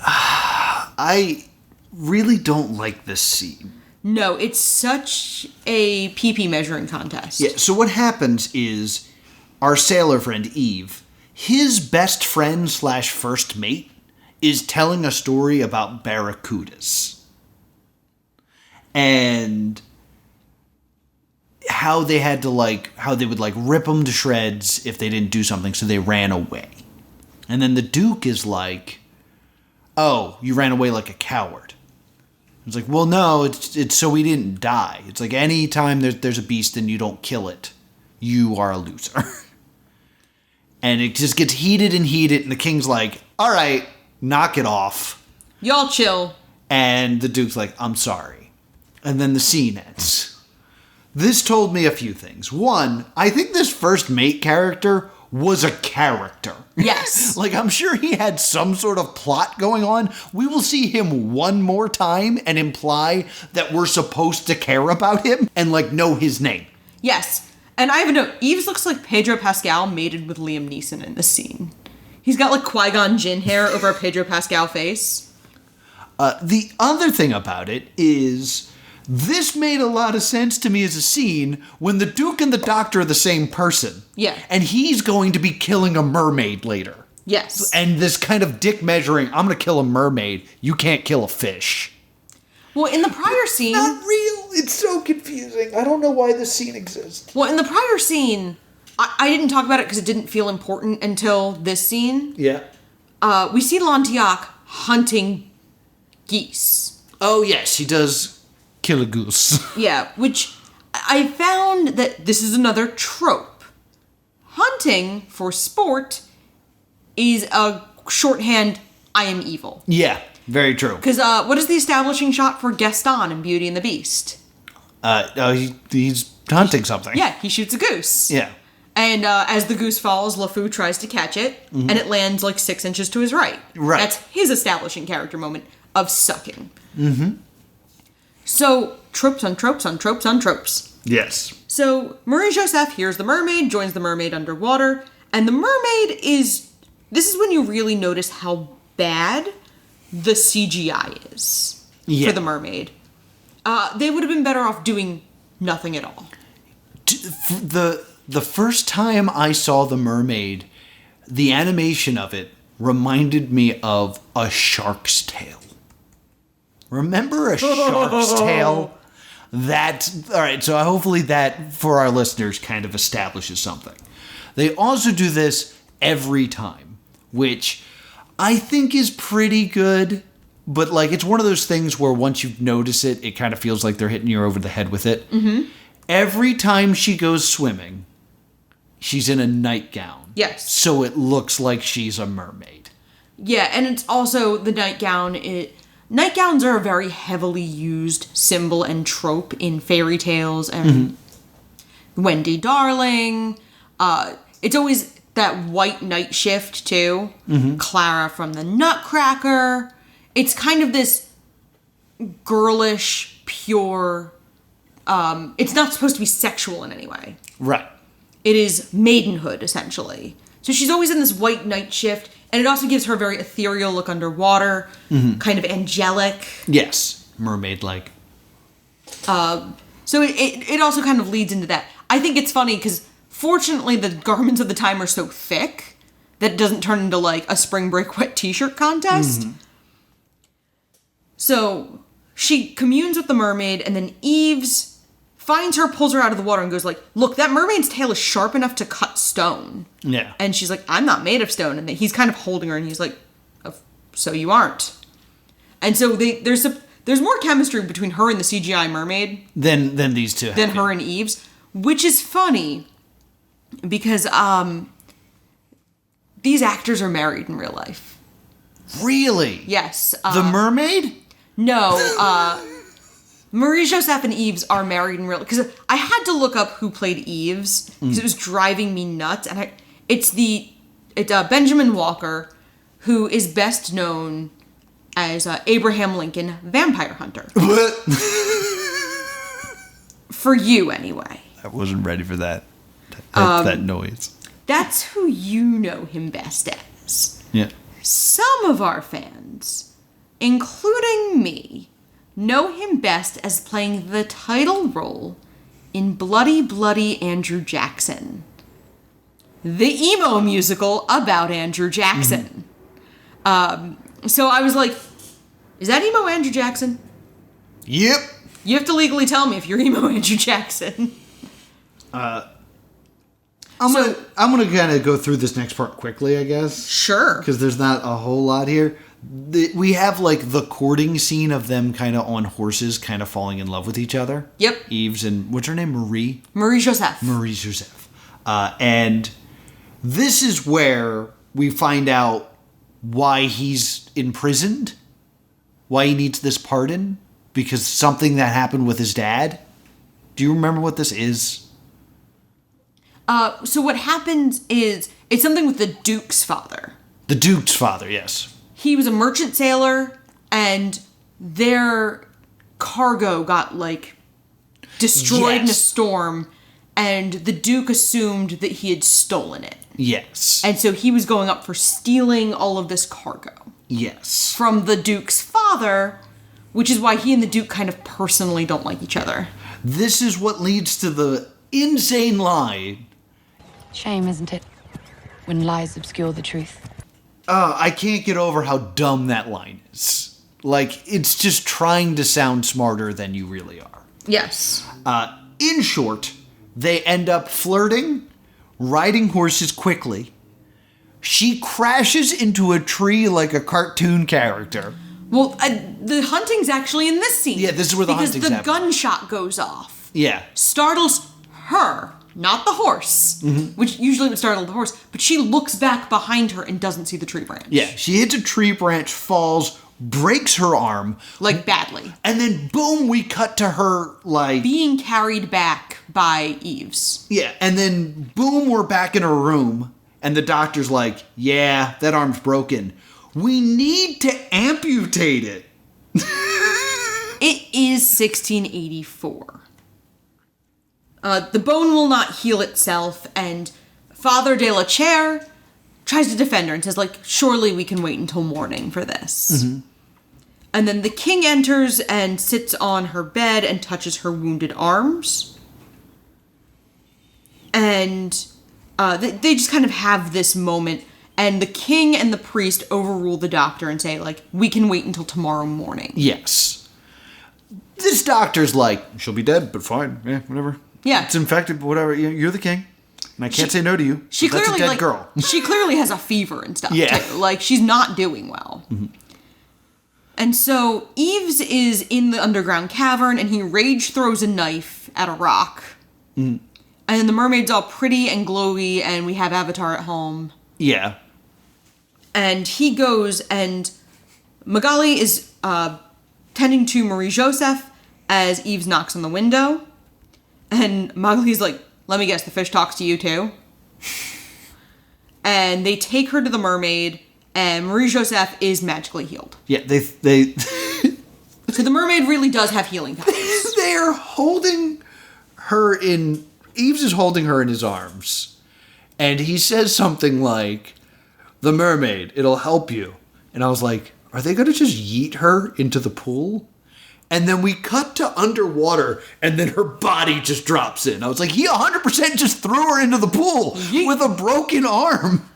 I really don't like this scene. No, it's such a pee-pee measuring contest. Yeah, so what happens is our sailor friend Eve, his best friend / first mate, is telling a story about barracudas. And how they had to how they would rip them to shreds if they didn't do something, so they ran away. And then the Duke is like, oh, you ran away like a coward. It's like, well, no, it's so we didn't die. It's like any time there's a beast and you don't kill it, you are a loser. And it just gets heated, and the king's like, all right, knock it off. Y'all chill. And the Duke's like, I'm sorry. And then the scene ends. This told me a few things. One, I think this first mate character was a character. Yes. I'm sure he had some sort of plot going on. We will see him one more time and imply that we're supposed to care about him and know his name. Yes. And I have a note. Yves looks like Pedro Pascal mated with Liam Neeson in this scene. He's got Qui-Gon Jinn hair over a Pedro Pascal face. The other thing about it is this made a lot of sense to me as a scene when the Duke and the Doctor are the same person. Yeah. And he's going to be killing a mermaid later. Yes. And this kind of dick measuring, I'm going to kill a mermaid, you can't kill a fish. Well, in the prior scene... Not real. It's so confusing. I don't know why this scene exists. Well, in the prior scene, I didn't talk about it because it didn't feel important until this scene. Yeah. We see Lantiac hunting geese. Oh, yes, he does kill a goose. Yeah, which I found that this is another trope. Hunting for sport is a shorthand, I am evil. Yeah, very true. Because what is the establishing shot for Gaston in Beauty and the Beast? He's hunting something. Yeah, he shoots a goose. Yeah. And as the goose falls, LeFou tries to catch it, and it lands 6 inches to his right. Right. That's his establishing character moment of sucking. Mm-hmm. So, tropes on tropes on tropes on tropes. Yes. So, Marie-Joseph hears the mermaid, joins the mermaid underwater, and the mermaid is... This is when you really notice how bad the CGI is for the mermaid. They would have been better off doing nothing at all. The first time I saw the mermaid, the animation of it reminded me of a shark's tail. Remember a shark's tail? All right, so hopefully that, for our listeners, kind of establishes something. They also do this every time, which I think is pretty good, but like it's one of those things where once you notice it, it kind of feels like they're hitting you over the head with it. Mm-hmm. Every time she goes swimming, she's in a nightgown. Yes. So it looks like she's a mermaid. Yeah, and it's also the nightgown. Nightgowns are a very heavily used symbol and trope in fairy tales and Wendy Darling. It's always that white night shift too. Mm-hmm. Clara from the Nutcracker. It's kind of this girlish, pure. It's not supposed to be sexual in any way. Right. It is maidenhood, essentially. So she's always in this white night shift, and it also gives her a very ethereal look underwater, kind of angelic. Yes, mermaid-like. So it also kind of leads into that. I think it's funny because, fortunately, the garments of the time are so thick that it doesn't turn into, like, a spring break wet t-shirt contest. Mm-hmm. So she communes with the mermaid, and then Eve's finds her, pulls her out of the water, and goes like, look, that mermaid's tail is sharp enough to cut stone. Yeah. And she's like, I'm not made of stone. And he's kind of holding her, and he's like, oh, so you aren't. And so there's more chemistry between her and the CGI mermaid than these two. Than her and Eve's, which is funny because these actors are married in real life. Really? Yes. The mermaid? No. Marie-Joseph and Eves are married in real... Because I had to look up who played Eves, because it was driving me nuts. And it's Benjamin Walker, who is best known as Abraham Lincoln, Vampire Hunter. What? For you, anyway. I wasn't ready for that. That noise. That's who you know him best as. Yeah. Some of our fans, including me, know him best as playing the title role in Bloody Bloody Andrew Jackson, the emo musical about Andrew Jackson. So I was like, is that emo Andrew Jackson? Yep. You have to legally tell me if you're emo Andrew Jackson. I'm gonna kind of go through this next part quickly, I guess. Sure. Because there's not a whole lot here. We have like the courting scene of them kind of on horses, kind of falling in love with each other. Yep. Eves and what's her name? Marie-Joseph. Marie-Joseph. And this is where we find out why he's imprisoned, why he needs this pardon, because something that happened with his dad. Do you remember what this is? So what happens is, it's something with the Duke's father. The Duke's father, yes. He was a merchant sailor, and their cargo got, like, destroyed in a storm, and the Duke assumed that he had stolen it. Yes. And so he was going up for stealing all of this cargo. Yes. From the Duke's father, which is why he and the Duke kind of personally don't like each other. This is what leads to the insane lie. Shame, isn't it? When lies obscure the truth. I can't get over how dumb that line is. Like, it's just trying to sound smarter than you really are. Yes. In short, they end up flirting, riding horses quickly. She crashes into a tree like a cartoon character. Well, the hunting's actually in this scene. Yeah, this is where the hunting's Because the happening. gunshot goes off. Yeah. Startles her, not the horse, which usually would startle the horse, but she looks back behind her and doesn't see the tree branch. Yeah, she hits a tree branch, falls, breaks her arm. Like, badly. And then, boom, we cut to her, like... being carried back by Eves. Yeah, and then, boom, we're back in her room, and the doctor's like, yeah, that arm's broken. We need to amputate it. It is 1684. The bone will not heal itself, and Father de la Chair tries to defend her and says, like, surely we can wait until morning for this. Mm-hmm. And then the king enters and sits on her bed and touches her wounded arms. And they just kind of have this moment. And the king and the priest overrule the doctor and say, like, we can wait until tomorrow morning. Yes. This doctor's like, she'll be dead, but fine. Yeah, whatever. Yeah. It's infected, but whatever. You're the king. And I can't say no to you. She That's clearly, a dead girl. She clearly has a fever and stuff, Yeah. too. Like, she's not doing well. Mm-hmm. And so Eves is in the underground cavern, and he rage throws a knife at a rock. Mm. And the mermaid's all pretty and glowy, and we have Avatar at home. Yeah. And he goes, and Magali is tending to Marie Joseph as Eves knocks on the window. And Magali's like, let me guess, the fish talks to you too? And they take her to the mermaid, and Marie Joseph is magically healed. Yeah, they So the mermaid really does have healing powers. They're holding her in... Eves is holding her in his arms. And he says something like, the mermaid, it'll help you. And I was like, are they going to just yeet her into the pool? And then we cut to underwater, and then her body just drops in. I was like, he 100% just threw her into the pool with a broken arm.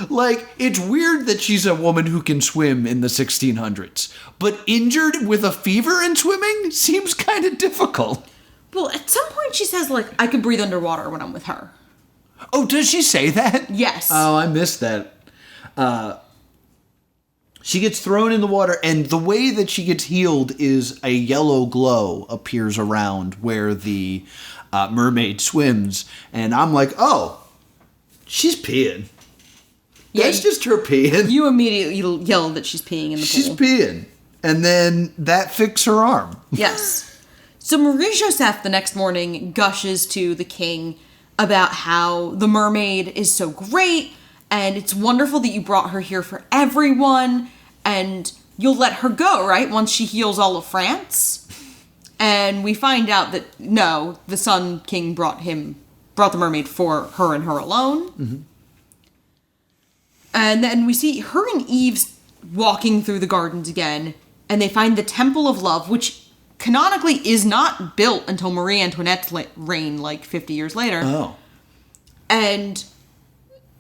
Like, it's weird that she's a woman who can swim in the 1600s. But injured with a fever in swimming seems kind of difficult. Well, at some point she says, like, I can breathe underwater when I'm with her. Oh, does she say that? Yes. Oh, I missed that. She gets thrown in the water, and the way that she gets healed is a yellow glow appears around where the mermaid swims. And I'm like, oh, she's peeing. Yeah, That's just her peeing. You immediately yell that she's peeing in the She's pool. peeing. And then that fixed her arm. Yes. So Marie Joseph the next morning gushes to the king about how the mermaid is so great, and it's wonderful that you brought her here for everyone, and you'll let her go, right? Once she heals all of France. And we find out that, no, the Sun King brought the mermaid for her and her alone. Mm-hmm. And then we see her and Eves walking through the gardens again, and they find the Temple of Love, which canonically is not built until Marie Antoinette's reign, like 50 years later. Oh. And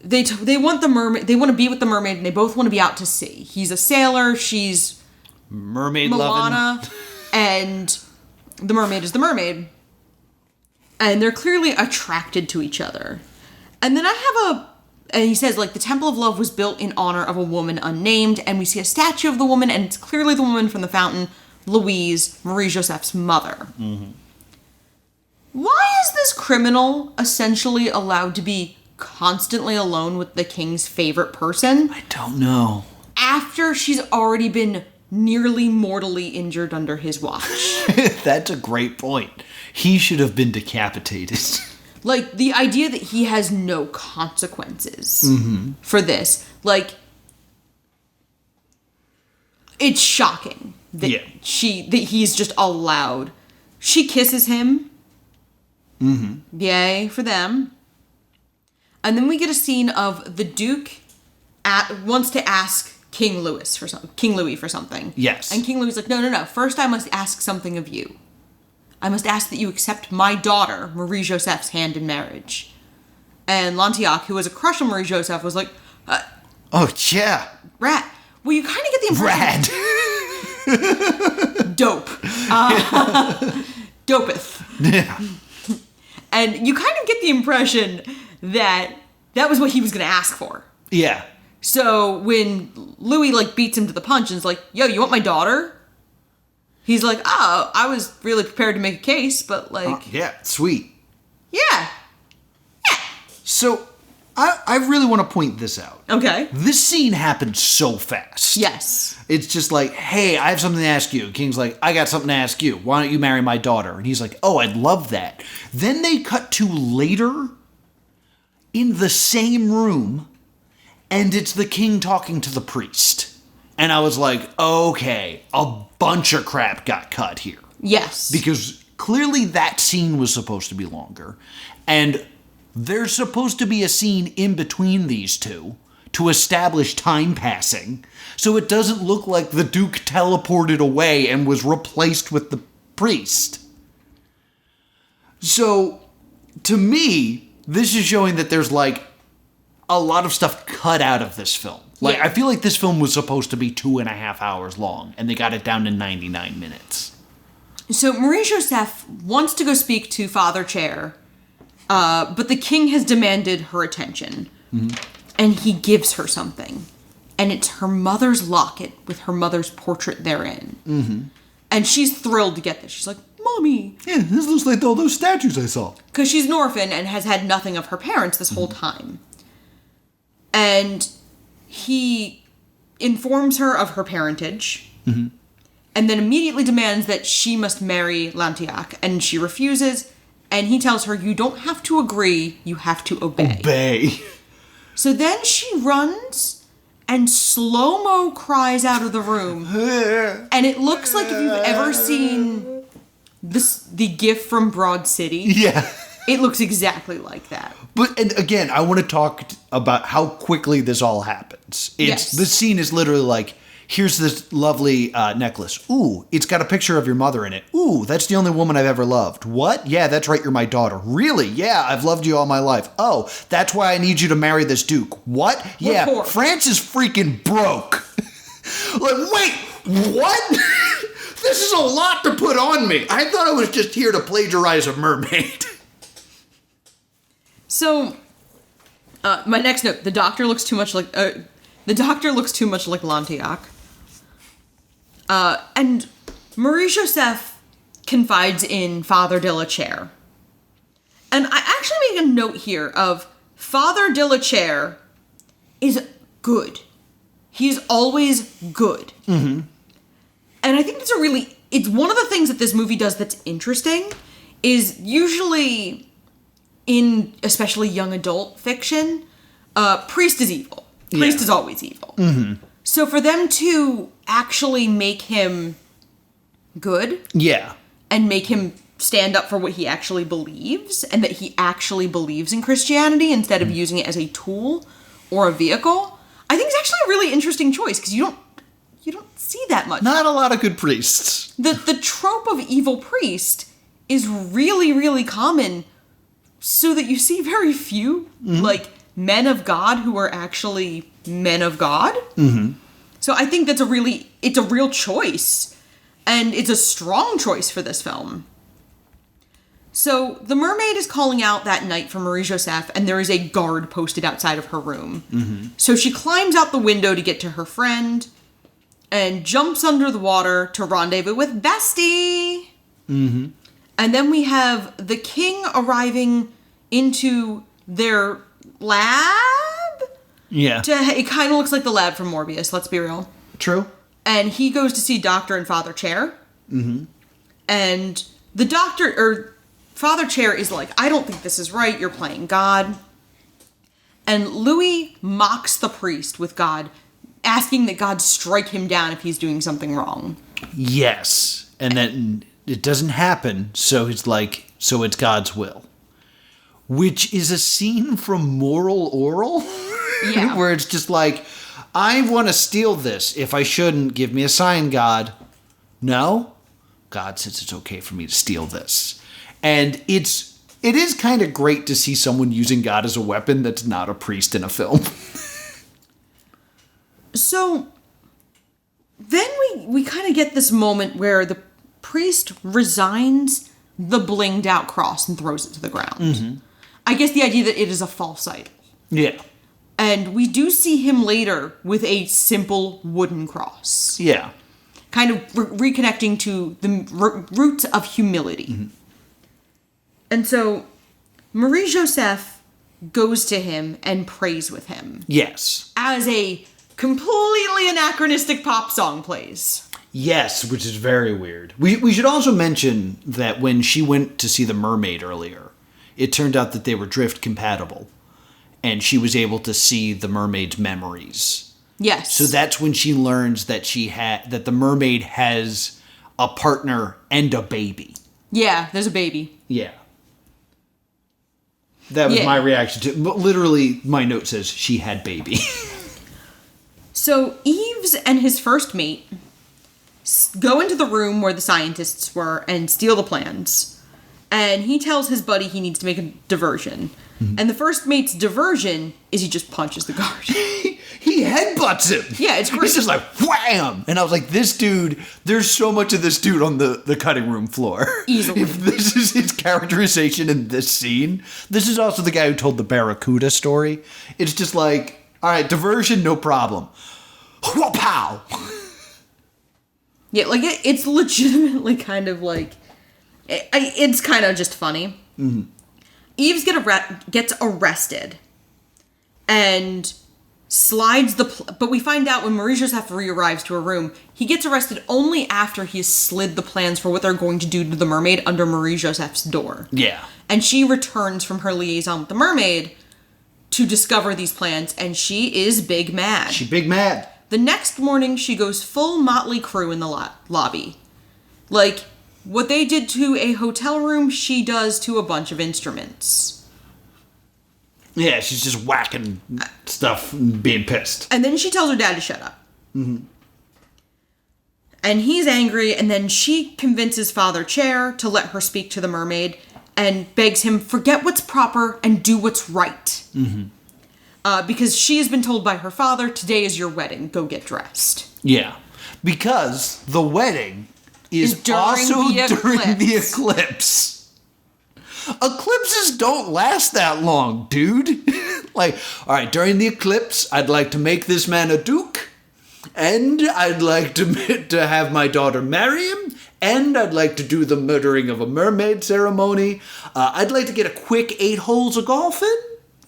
they want the mermaid. They want to be with the mermaid, and they both want to be out to sea. He's a sailor. She's Mermaid Moana, loving. and the mermaid is the mermaid. And they're clearly attracted to each other. And then and he says, like, the Temple of Love was built in honor of a woman unnamed, and we see a statue of the woman, and it's clearly the woman from the fountain, Louise, Marie Joseph's mother. Mm-hmm. Why is this criminal essentially allowed to be constantly alone with the king's favorite person? I don't know. After she's already been nearly mortally injured under his watch. That's a great point. He should have been decapitated. Like, the idea that he has no consequences for this. Like, it's shocking that he's just allowed. She kisses him. Mm-hmm. Yay for them. And then we get a scene of the Duke wants to ask King Louis for something. Yes. And King Louis is like, no. First I must ask something of you. I must ask that you accept my daughter, Marie Joseph's hand in marriage. And Lantiac, who was a crush on Marie Joseph, was like, oh, yeah. Rat. Well, you kind of get the impression... Rad. Dope. Dopeth. Yeah. And you kind of get the impression that was what he was going to ask for. Yeah. So when Louis, like, beats him to the punch and is like, yo, you want my daughter? He's like, oh, I was really prepared to make a case, but, like... yeah, sweet. Yeah. So, I really want to point this out. Okay. This scene happened so fast. Yes. It's just like, hey, I have something to ask you. King's like, I got something to ask you. Why don't you marry my daughter? And he's like, oh, I'd love that. Then they cut to later in the same room, and it's the king talking to the priest. And I was like, okay, a bunch of crap got cut here. Yes. Because clearly that scene was supposed to be longer. And there's supposed to be a scene in between these two to establish time passing. So it doesn't look like the Duke teleported away and was replaced with the priest. So, to me, this is showing that there's like a lot of stuff cut out of this film. Like, Yeah. I feel like this film was supposed to be 2.5 hours long, and they got it down to 99 minutes. So Marie Joseph wants to go speak to Father Chair, but the king has demanded her attention. And he gives her something. And it's her mother's locket with her mother's portrait therein. And she's thrilled to get this. She's like, Mommy! Yeah, this looks like all those statues I saw. Because she's an orphan and has had nothing of her parents this whole time. And he informs her of her parentage. And then immediately demands that she must marry Lantiac. And she refuses. And he tells her, you don't have to agree, you have to obey. Obey. So then she runs and slow-mo cries out of the room. And it looks like if you've ever seen the GIF from Broad City. Yeah. It looks exactly like that. But, and again, I want to talk about how quickly this all happens. Yes. The scene is literally like, here's this lovely necklace. Ooh, it's got a picture of your mother in it. Ooh, that's the only woman I've ever loved. What? Yeah, that's right, you're my daughter. Really? Yeah, I've loved you all my life. Oh, that's why I need you to marry this duke. What? Yeah, poor. France is freaking broke. Like, wait, what? This is a lot to put on me. I thought I was just here to plagiarize a mermaid. So, my next note, the doctor looks too much like Lantiac. And Marie Joseph confides in Father de la Chair. And I actually make a note here of Father de la Chair is good. He's always good. And I think it's one of the things that this movie does that's interesting is usually in especially young adult fiction, priest is evil. Priest is always evil. So for them to actually make him good, and make him stand up for what he actually believes, and that he actually believes in Christianity instead of using it as a tool or a vehicle, I think it's actually a really interesting choice because you don't see that much. Not a lot of good priests. The trope of evil priest is really, really common, so that you see very few like men of God who are actually men of God. So I think it's a real choice, and it's a strong choice for this film. So the mermaid is calling out that night for Marie Joseph, and there is a guard posted outside of her room. So she climbs out the window to get to her friend, and jumps under the water to rendezvous with Bestie. And then we have the king arriving into their lab. Yeah. It kind of looks like the lab from Morbius, let's be real. True. And he goes to see Doctor and Father Chair. And the doctor, or Father Chair, is like, I don't think this is right, you're playing God. And Louis mocks the priest with God, asking that God strike him down if he's doing something wrong. Yes. And then it doesn't happen, so it's like, so it's God's will. Which is a scene from Moral Oral. Yeah. Where it's just like, I want to steal this. If I shouldn't, give me a sign, God. No? God says it's okay for me to steal this. And it is kind of great to see someone using God as a weapon that's not a priest in a film. So then we kind of get this moment where the priest resigns the blinged out cross and throws it to the ground. I guess the idea that it is a false idol. Yeah. And we do see him later with a simple wooden cross. Yeah. Kind of reconnecting to the roots of humility. And so Marie Joseph goes to him and prays with him. Yes. As a completely anachronistic pop song plays. Yes, which is very weird. We should also mention that when she went to see the mermaid earlier, it turned out that they were drift compatible. And she was able to see the mermaid's memories. Yes. So that's when she learns that that the mermaid has a partner and a baby. Yeah, there's a baby. Yeah. That was my reaction to it. But literally, my note says she had baby. So Eves and his first mate go into the room where the scientists were and steal the plans. And he tells his buddy he needs to make a diversion. And the first mate's diversion is he just punches the guard. He headbutts him. Yeah, it's great. He's just like, wham! And I was like, this dude, there's so much of this dude on the cutting room floor. Easily. If this is his characterization in this scene, this is also the guy who told the Barracuda story. It's just like, all right, diversion, no problem. Wha-pow! Yeah, like, it's legitimately kind of like... It's kind of just funny. Mm-hmm. Eves gets arrested and slides but we find out when Marie-Joseph re-arrives to her room, he gets arrested only after he's slid the plans for what they're going to do to the mermaid under Marie-Joseph's door. Yeah. And she returns from her liaison with the mermaid to discover these plans, and she is big mad. She big mad. The next morning, she goes full motley crew in the lobby. Like, what they did to a hotel room, she does to a bunch of instruments. Yeah, she's just whacking stuff and being pissed. And then she tells her dad to shut up. Mm-hmm. And he's angry, and then she convinces Father Chair to let her speak to the mermaid and begs him, forget what's proper and do what's right. Mm-hmm. Because she has been told by her father, today is your wedding, go get dressed. Yeah, because the wedding is during also the during the eclipse. Eclipses don't last that long, dude. Like, all right, during the eclipse, I'd like to make this man a duke, and I'd like to have my daughter marry him, and I'd like to do the murdering of a mermaid ceremony. I'd like to get a quick 8 holes of golf in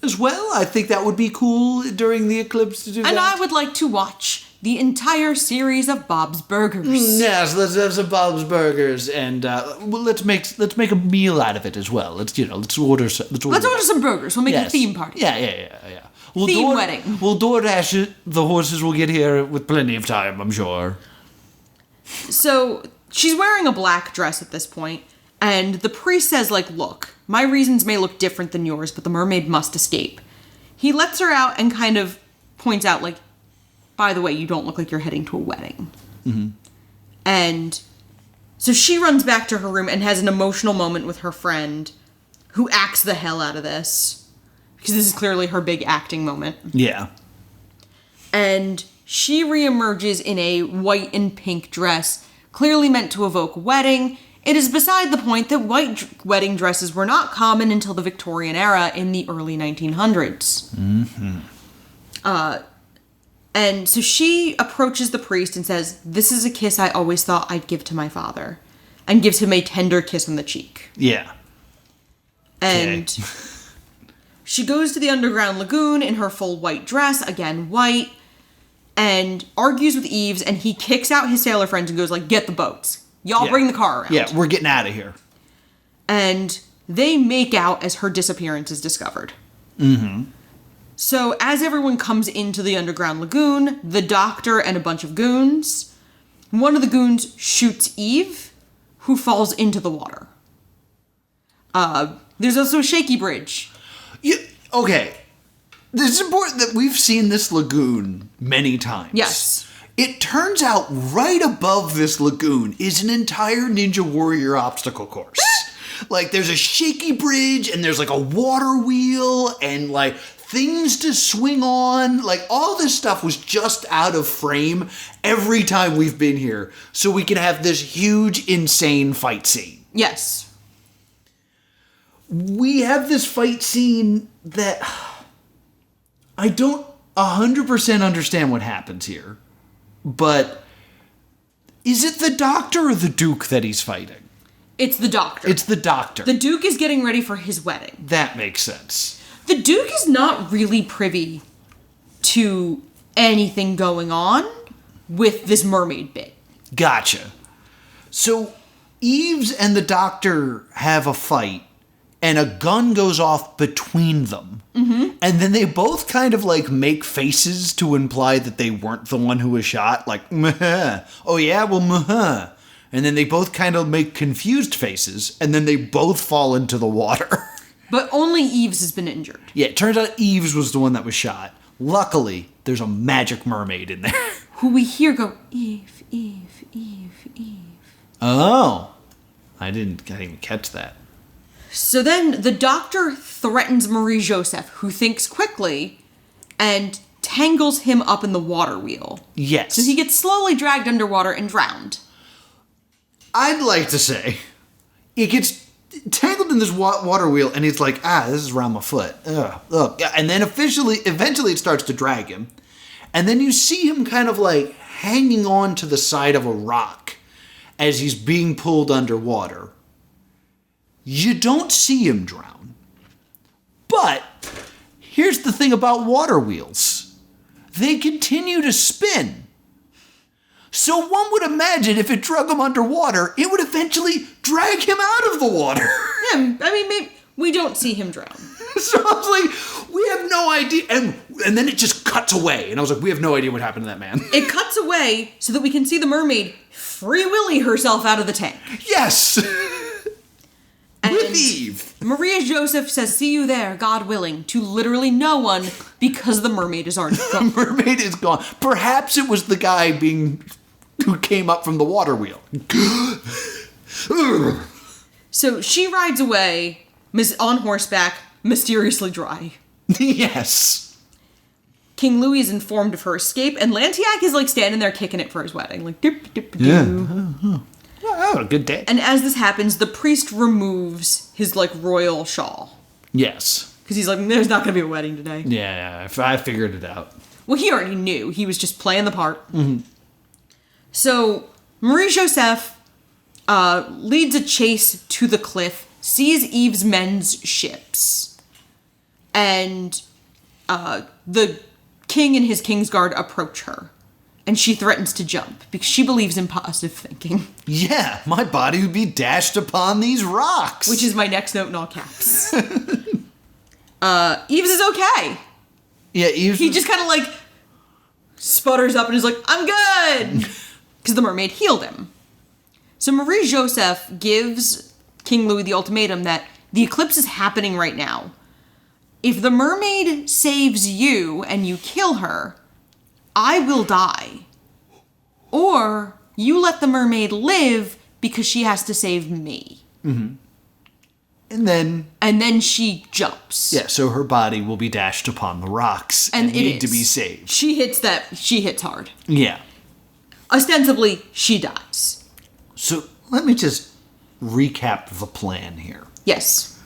as well. I think that would be cool during the eclipse to do that. And I would like to watch the entire series of Bob's Burgers. Yes, let's have some Bob's Burgers, and well, let's make a meal out of it as well. Let's order some burgers. We'll make a theme party. Yeah. Theme wedding. We'll DoorDash it. The horses will get here with plenty of time, I'm sure. So she's wearing a black dress at this point, and the priest says, like, look, my reasons may look different than yours, but the mermaid must escape. He lets her out and kind of points out, like, by the way, you don't look like you're heading to a wedding. Mm-hmm. And so she runs back to her room and has an emotional moment with her friend, who acts the hell out of this. Because this is clearly her big acting moment. Yeah. And she reemerges in a white and pink dress, clearly meant to evoke a wedding. It is beside the point that white wedding dresses were not common until the Victorian era in the early 1900s. Mm-hmm. And so she approaches the priest and says, this is a kiss I always thought I'd give to my father. And gives him a tender kiss on the cheek. Yeah. And she goes to the underground lagoon in her full white dress, again white, and argues with Eves, and he kicks out his sailor friends and goes like, get the boats. Y'all bring the car around. Yeah, we're getting out of here. And they make out as her disappearance is discovered. Mm-hmm. So as everyone comes into the underground lagoon, the doctor and a bunch of goons, one of the goons shoots Eve, who falls into the water. There's also a shaky bridge. Yeah, okay. It's important that we've seen this lagoon many times. Yes. It turns out right above this lagoon is an entire Ninja Warrior obstacle course. Like, there's a shaky bridge, and there's, like, a water wheel, and, like, things to swing on. Like, all this stuff was just out of frame every time we've been here, so we can have this huge, insane fight scene. Yes. We have this fight scene that I don't 100% understand what happens here, but is it the doctor or the Duke that he's fighting? It's the doctor. It's the doctor. The Duke is getting ready for his wedding. That makes sense. The Duke is not really privy to anything going on with this mermaid bit. Gotcha. So Eves and the doctor have a fight, and a gun goes off between them. Mm-hmm. And then they both kind of like make faces to imply that they weren't the one who was shot. Like, meh. Oh yeah, well, meh. And then they both kind of make confused faces, and then they both fall into the water. But only Eves has been injured. Yeah, it turns out Eves was the one that was shot. Luckily, there's a magic mermaid in there. Who we hear go, Eve, Eve, Eve, Eve. Oh. I didn't even catch that. So then the doctor threatens Marie-Joseph, who thinks quickly, and tangles him up in the water wheel. Yes. So he gets slowly dragged underwater and drowned. I'd like to say, it gets tangled in this water wheel, and he's like, this is around my foot. Ugh. And then eventually it starts to drag him. And then you see him kind of like hanging on to the side of a rock as he's being pulled underwater. You don't see him drown. But here's the thing about water wheels. They continue to spin. So one would imagine if it drug him underwater, it would eventually drag him out of the water. Yeah, I mean, maybe we don't see him drown. So I was like, we have no idea. And then it just cuts away. And I was like, we have no idea what happened to that man. It cuts away so that we can see the mermaid free willy herself out of the tank. Yes. And with Eve. Marie-Joseph says, "See you there, God willing," to literally no one because the mermaid is already gone. The mermaid is gone. Perhaps it was the guy who came up from the water wheel. So she rides away, on horseback, mysteriously dry. Yes. King Louis is informed of her escape, and Lantiac is like standing there kicking it for his wedding. Like, dip, dip, dip. Yeah. Oh, a good day. And as this happens, the priest removes his like royal shawl. Yes. Because he's like, there's not going to be a wedding today. Yeah, I figured it out. Well, he already knew. He was just playing the part. Mm-hmm. So, Marie-Joseph leads a chase to the cliff, sees Eve's men's ships, and the king and his Kingsguard approach her. And she threatens to jump because she believes in positive thinking. Yeah, my body would be dashed upon these rocks. Which is my next note in all caps. Eve's is okay. Yeah, Eve's... He just kind of like sputters up and is like, I'm good! Because the mermaid healed him. So Marie-Joseph gives King Louis the ultimatum that the eclipse is happening right now. If the mermaid saves you and you kill her, I will die. Or you let the mermaid live because she has to save me. Mm-hmm. And then she jumps. Yeah, so her body will be dashed upon the rocks and need to be saved. She hits hard. Yeah. Ostensibly, she dies. So let me just recap the plan here. Yes.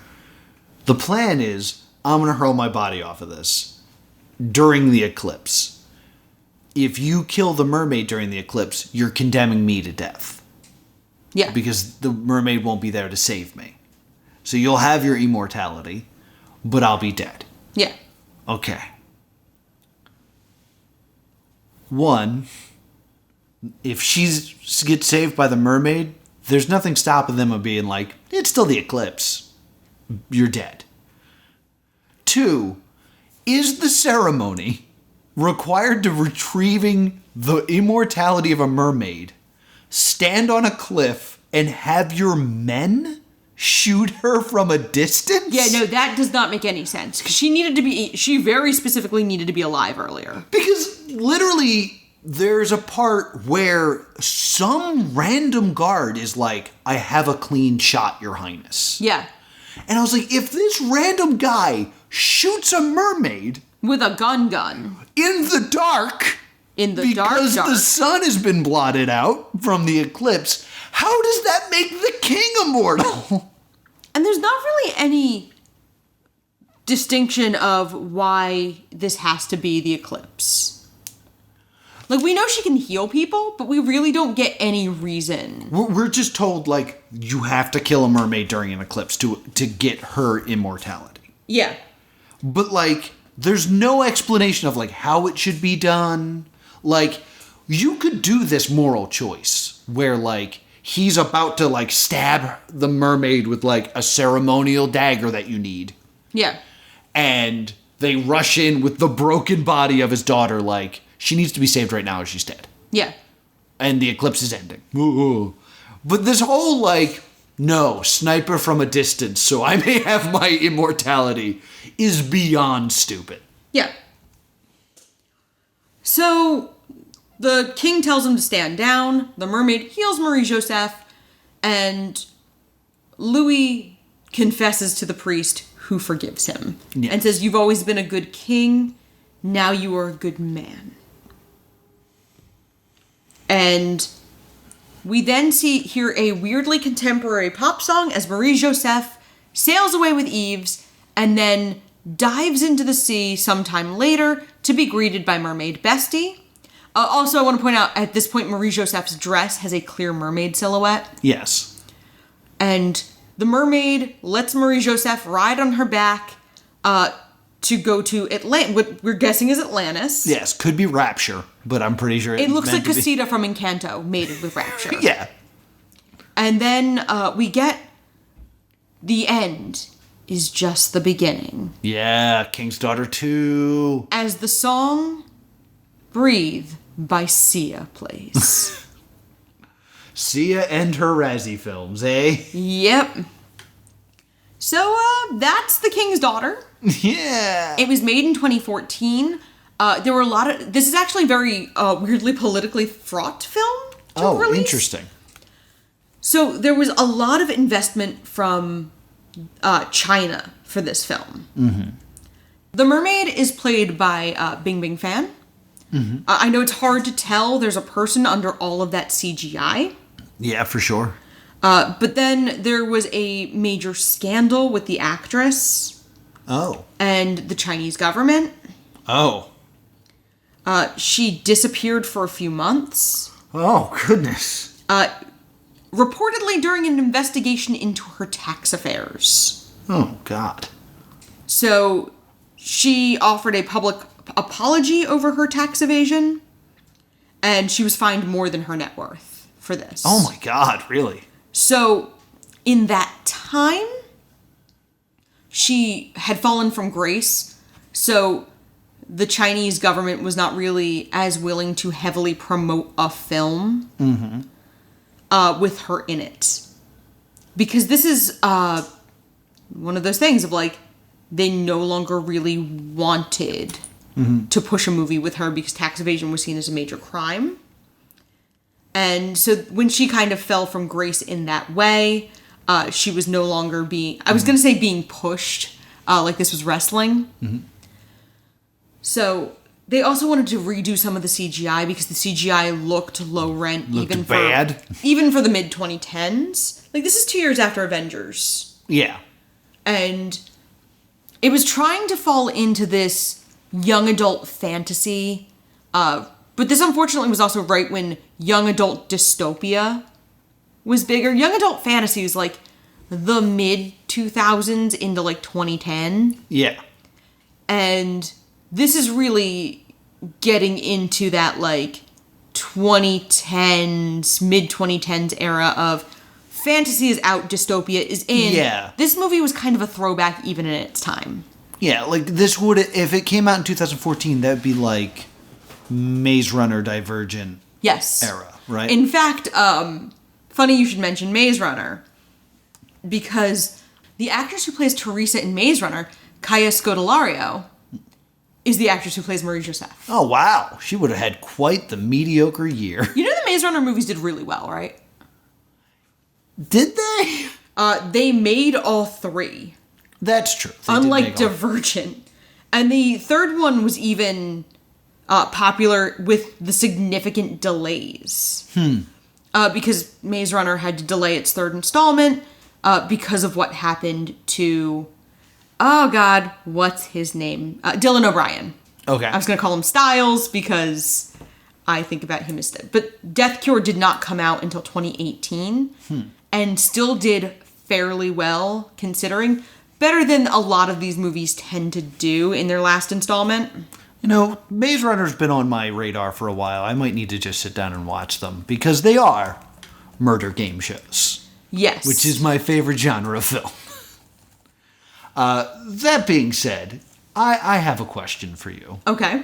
The plan is, I'm going to hurl my body off of this during the eclipse. If you kill the mermaid during the eclipse, you're condemning me to death. Yeah. Because the mermaid won't be there to save me. So you'll have your immortality, but I'll be dead. Yeah. Okay. 1, if she gets saved by the mermaid, there's nothing stopping them of being like, it's still the eclipse. You're dead. 2, is the ceremony required to retrieving the immortality of a mermaid, stand on a cliff, and have your men shoot her from a distance? Yeah, no, that does not make any sense. Because she very specifically needed to be alive earlier. Because literally, there's a part where some random guard is like, I have a clean shot, Your Highness. Yeah. And I was like, if this random guy shoots a mermaid... with a gun. In the dark... Because the sun has been blotted out from the eclipse, how does that make the king immortal? And there's not really any distinction of why this has to be the eclipse. Like, we know she can heal people, but we really don't get any reason. We're just told, like, you have to kill a mermaid during an eclipse to get her immortality. Yeah. But, like, there's no explanation of, like, how it should be done. Like, you could do this moral choice where, like, he's about to, like, stab the mermaid with, like, a ceremonial dagger that you need. Yeah. And they rush in with the broken body of his daughter, like, she needs to be saved right now or she's dead. Yeah. And the eclipse is ending. Ooh. But this whole, like, no, sniper from a distance so I may have my immortality is beyond stupid. Yeah. So, the king tells him to stand down, the mermaid heals Marie-Joseph, and Louis confesses to the priest, who forgives him. Yes. And says, "You've always been a good king. Now you are a good man." And we then hear a weirdly contemporary pop song as Marie-Joseph sails away with Yves and then dives into the sea sometime later to be greeted by Mermaid Bestie. Also, I want to point out, at this point, Marie-Joseph's dress has a clear mermaid silhouette. Yes. And the mermaid lets Marie-Joseph ride on her back to go to what we're guessing is Atlantis. Yes, could be Rapture, but I'm pretty sure It looks like Casita from Encanto, mated with Rapture. Yeah. And then we get the end is just the beginning. Yeah, King's Daughter 2. As the song Breathe by Sia plays. Sia and her Razzie films, eh? Yep. So, that's The King's Daughter. Yeah. It was made in 2014. There were a lot of... This is actually a very weirdly politically fraught film to release. Interesting. So, there was a lot of investment from China for this film. Mm-hmm. The mermaid is played by Bing Bing Fan. Mm-hmm. I know it's hard to tell. There's a person under all of that CGI. Yeah, for sure. But then there was a major scandal with the actress. Oh. And the Chinese government. Oh. She disappeared for a few months. Oh, goodness. Reportedly during an investigation into her tax affairs. Oh, God. So she offered a public apology over her tax evasion, and she was fined more than her net worth for this. Oh, my God, really? So in that time, she had fallen from grace, so the Chinese government was not really as willing to heavily promote a film with her in it. Because this is one of those things of, like, they no longer really wanted to push a movie with her because tax evasion was seen as a major crime. And so when she kind of fell from grace in that way, she was no longer being... I was going to say being pushed, like this was wrestling. Mm-hmm. So they also wanted to redo some of the CGI because the CGI looked low rent even for the mid-2010s. Like, this is 2 years after Avengers. Yeah. And it was trying to fall into this young adult fantasy, but this unfortunately was also right when young adult dystopia was bigger. Young adult fantasy was like the mid-2000s into like 2010. Yeah. And this is really getting into that like 2010s, mid-2010s era of fantasy is out, dystopia is in. Yeah. This movie was kind of a throwback even in its time. Yeah, like this would, if it came out in 2014, that would be like Maze Runner Divergent era, right? In fact, funny you should mention Maze Runner, because the actress who plays Teresa in Maze Runner, Kaya Scodelario, is the actress who plays Marie-Joseph. Oh, wow. She would have had quite the mediocre year. You know the Maze Runner movies did really well, right? Did they? They made all three. That's true. Unlike Divergent. And the third one was even popular with the significant delays. Because Maze Runner had to delay its third installment because of what happened to... Oh, God, what's his name? Dylan O'Brien. Okay. I was going to call him Styles because I think about him instead. But Death Cure did not come out until 2018 and still did fairly well, considering. Better than a lot of these movies tend to do in their last installment. You know, Maze Runner's been on my radar for a while. I might need to just sit down and watch them because they are murder game shows. Yes. Which is my favorite genre of film. That being said, I have a question for you. Okay.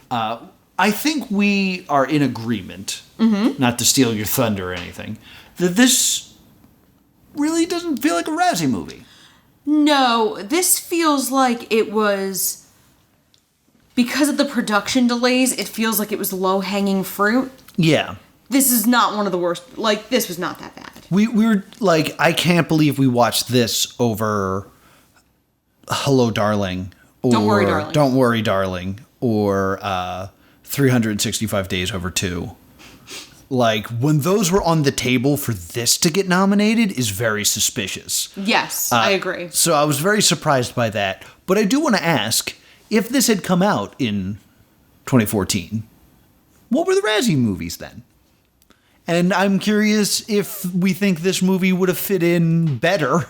I think we are in agreement, not to steal your thunder or anything, that this really doesn't feel like a Razzie movie. No, this feels like it was... Because of the production delays, it feels like it was low-hanging fruit. Yeah. This is not one of the worst... Like, this was not that bad. We were like, I can't believe we watched this over Hello, Darling. Or Don't Worry, Darling. Or 365 Days Over 2. Like, when those were on the table for this to get nominated is very suspicious. Yes, I agree. So I was very surprised by that. But I do want to ask, if this had come out in 2014, what were the Razzie movies then? And I'm curious if we think this movie would have fit in better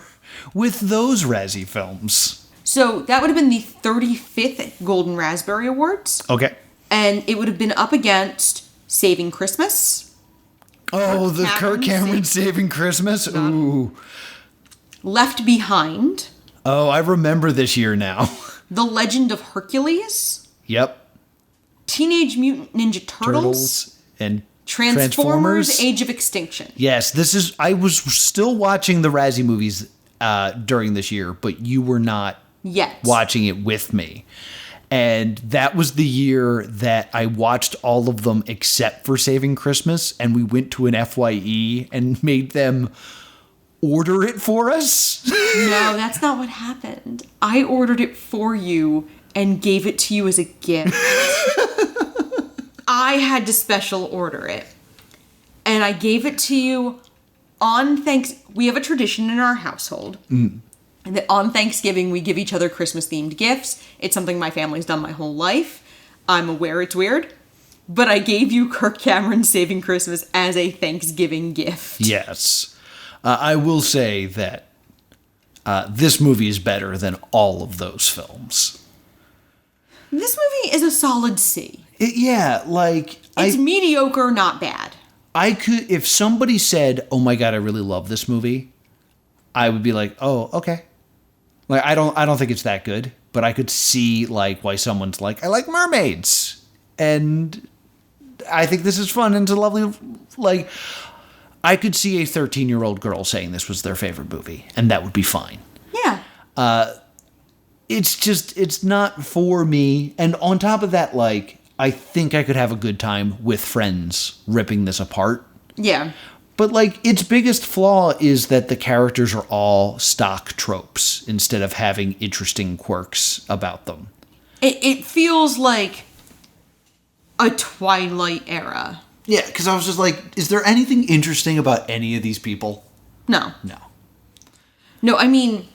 with those Razzie films. So that would have been the 35th Golden Raspberry Awards. Okay. And it would have been up against Saving Christmas. Oh, the Kirk Cameron Saving Christmas? Ooh. Left Behind. Oh, I remember this year now. The Legend of Hercules. Yep. Teenage Mutant Ninja Turtles. And Transformers Age of Extinction. Yes, I was still watching the Razzie movies during this year, but you were not watching it with me. And that was the year that I watched all of them except for Saving Christmas, and we went to an FYE and made them order it for us. No, that's not what happened. I ordered it for you and gave it to you as a gift. I had to special order it. And I gave it to you on We have a tradition in our household. And that on Thanksgiving, we give each other Christmas-themed gifts. It's something my family's done my whole life. I'm aware it's weird. But I gave you Kirk Cameron's Saving Christmas as a Thanksgiving gift. Yes. I will say that this movie is better than all of those films. This movie is a solid C. It's mediocre, not bad. I could, if somebody said, "Oh my God, I really love this movie," I would be like, "Oh, okay." Like, I don't think it's that good, but I could see like why someone's like, "I like mermaids," and I think this is fun and it's a lovely. Like, I could see a 13-year-old girl saying this was their favorite movie, and that would be fine. Yeah. It's not for me, and on top of that, like, I think I could have a good time with friends ripping this apart. Yeah. But, like, its biggest flaw is that the characters are all stock tropes instead of having interesting quirks about them. It feels like a Twilight era. Yeah, because I was just like, is there anything interesting about any of these people? No. No, I mean,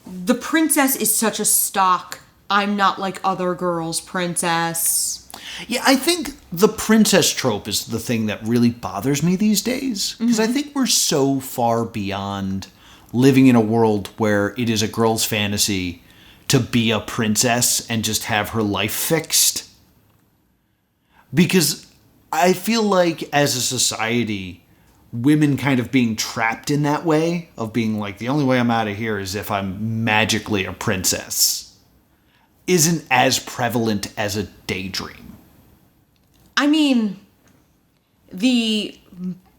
the princess is such a stock, I'm not like other girls princess. Yeah, I think the princess trope is the thing that really bothers me these days. Because I think we're so far beyond living in a world where it is a girl's fantasy to be a princess and just have her life fixed. Because I feel like as a society, women kind of being trapped in that way of being like, the only way I'm out of here is if I'm magically a princess, isn't as prevalent as a daydream. I mean, the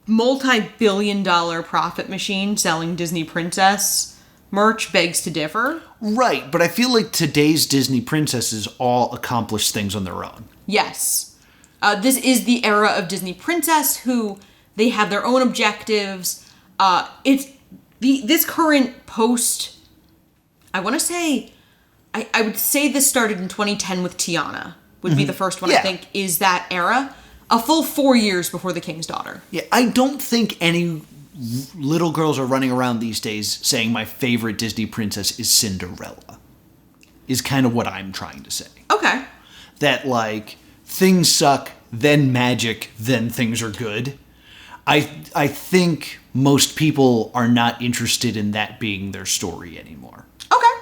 multi-billion-dollar profit machine selling Disney princess merch begs to differ. Right, but I feel like today's Disney princesses all accomplish things on their own. Yes. This is the era of Disney princess who they have their own objectives. It's this current post, I want to say, I would say this started in 2010 with Tiana. Would be the first one, I think, is that era. A full 4 years before The King's Daughter. Yeah, I don't think any little girls are running around these days saying my favorite Disney princess is Cinderella. Is kind of what I'm trying to say. Okay. That, like, things suck, then magic, then things are good. I think most people are not interested in that being their story anymore. Okay.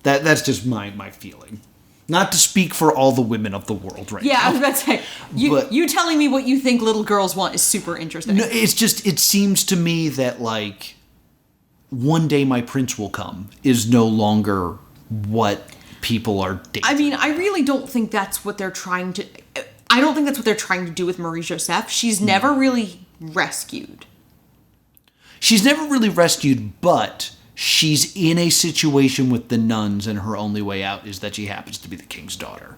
That's just my feeling. Not to speak for all the women of the world right now. Yeah, I was about to say, you telling me what you think little girls want is super interesting. No, it's just, it seems to me that, like, one day my prince will come is no longer what people are dating. I mean, I really don't think that's what they're trying to... I don't think that's what they're trying to do with Marie Joseph. She's never really rescued. She's never really rescued, but... she's in a situation with the nuns, and her only way out is that she happens to be the king's daughter.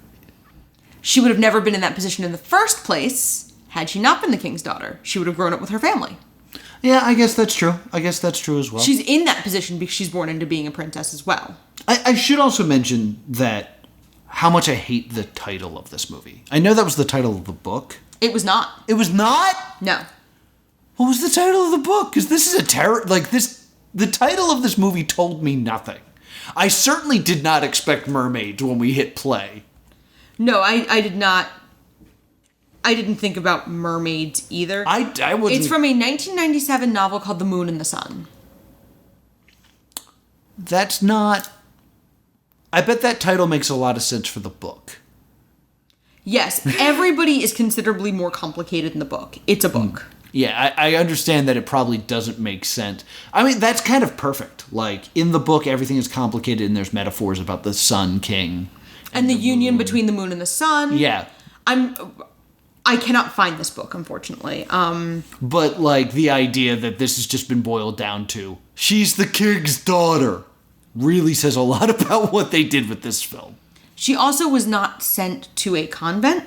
She would have never been in that position in the first place had she not been the king's daughter. She would have grown up with her family. Yeah, I guess that's true. I guess that's true as well. She's in that position because she's born into being a princess as well. I should also mention that how much I hate the title of this movie. I know that was the title of the book. It was not. It was not? No. What was the title of the book? Because this is the title of this movie told me nothing. I certainly did not expect mermaids when we hit play. No, I did not. I didn't think about mermaids either. I wasn't. It's from a 1997 novel called The Moon and the Sun. That's not... I bet that title makes a lot of sense for the book. Yes, everybody is considerably more complicated in the book. It's a book. Yeah, I understand that it probably doesn't make sense. I mean, that's kind of perfect. Like, in the book, everything is complicated and there's metaphors about the Sun King. And the union between the moon and the sun. Yeah. I cannot find this book, unfortunately. But, like, the idea that this has just been boiled down to, she's the king's daughter, really says a lot about what they did with this film. She also was not sent to a convent.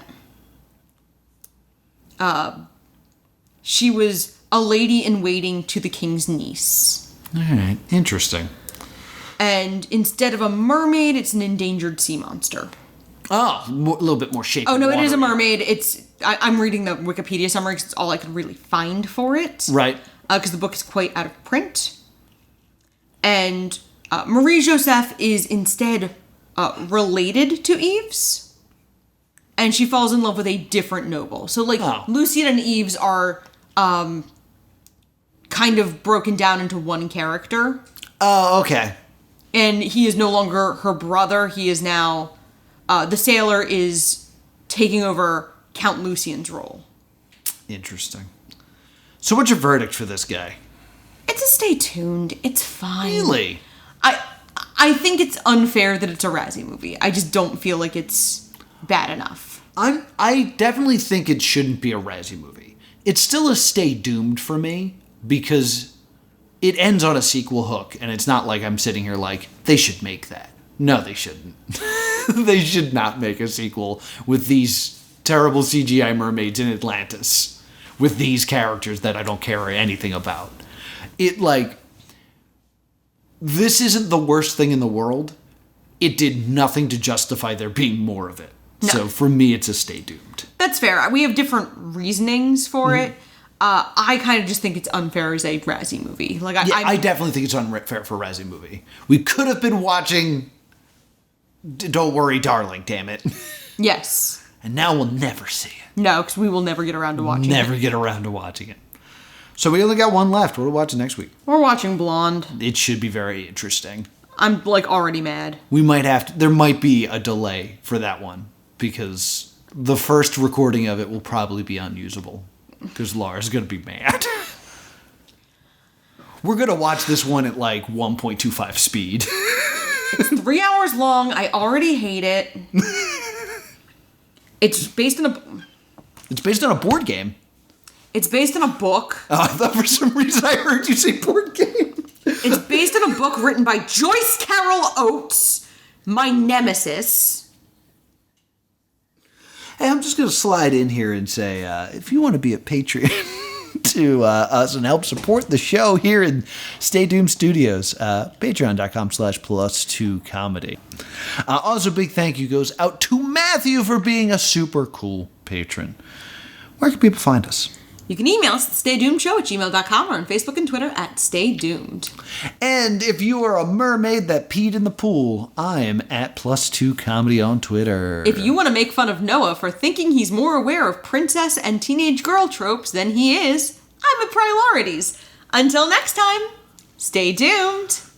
She was a lady in waiting to the king's niece. All right, interesting. And instead of a mermaid, it's an endangered sea monster. Oh, a little bit more shape. Oh, no, it is a mermaid. I'm reading the Wikipedia summary because it's all I could really find for it. Right. Because the book is quite out of print. And Marie Joseph is instead related to Eves. And she falls in love with a different noble. So, like, Lucian and Eves are kind of broken down into one character. Oh, okay. And he is no longer her brother. He is now... the sailor is taking over Count Lucian's role. Interesting. So what's your verdict for this guy? It's a stay tuned. It's fine. Really? I think it's unfair that it's a Razzie movie. I just don't feel like it's bad enough. I definitely think it shouldn't be a Razzie movie. It's still a stay doomed for me because it ends on a sequel hook, and it's not like I'm sitting here like, they should make that. No, they shouldn't. They should not make a sequel with these terrible CGI mermaids in Atlantis with these characters that I don't care anything about. This isn't the worst thing in the world. It did nothing to justify there being more of it. No. So for me, it's a stay doomed. That's fair. We have different reasonings for it. I kind of just think it's unfair as a Razzie movie. I definitely think it's unfair for a Razzie movie. We could have been watching Don't Worry, Darling, damn it. Yes. And now we'll never see it. No, because we will never get around to watching it. Never get around to watching it. So we only got one left. What are we watching next week? We're watching Blonde. It should be very interesting. I'm, already mad. We might have to... There might be a delay for that one, because the first recording of it will probably be unusable, because Laura's going to be mad. We're going to watch this one at, 1.25 speed. It's 3 hours long. I already hate it. It's based on a board game. It's based on a book. Oh, I thought for some reason I heard you say board game. It's based on a book written by Joyce Carol Oates, my nemesis. Hey, I'm just going to slide in here and say, if you want to be a Patreon to us and help support the show here in Stay Doomed Studios, patreon.com/plus2comedy. Also, big thank you goes out to Matthew for being a super cool patron. Where can people find us? You can email us at staydoomshow@gmail.com or on Facebook and Twitter at Stay Doomed. And if you are a mermaid that peed in the pool, I am at +2comedy on Twitter. If you want to make fun of Noah for thinking he's more aware of princess and teenage girl tropes than he is, I'm at Priorities. Until next time, stay doomed.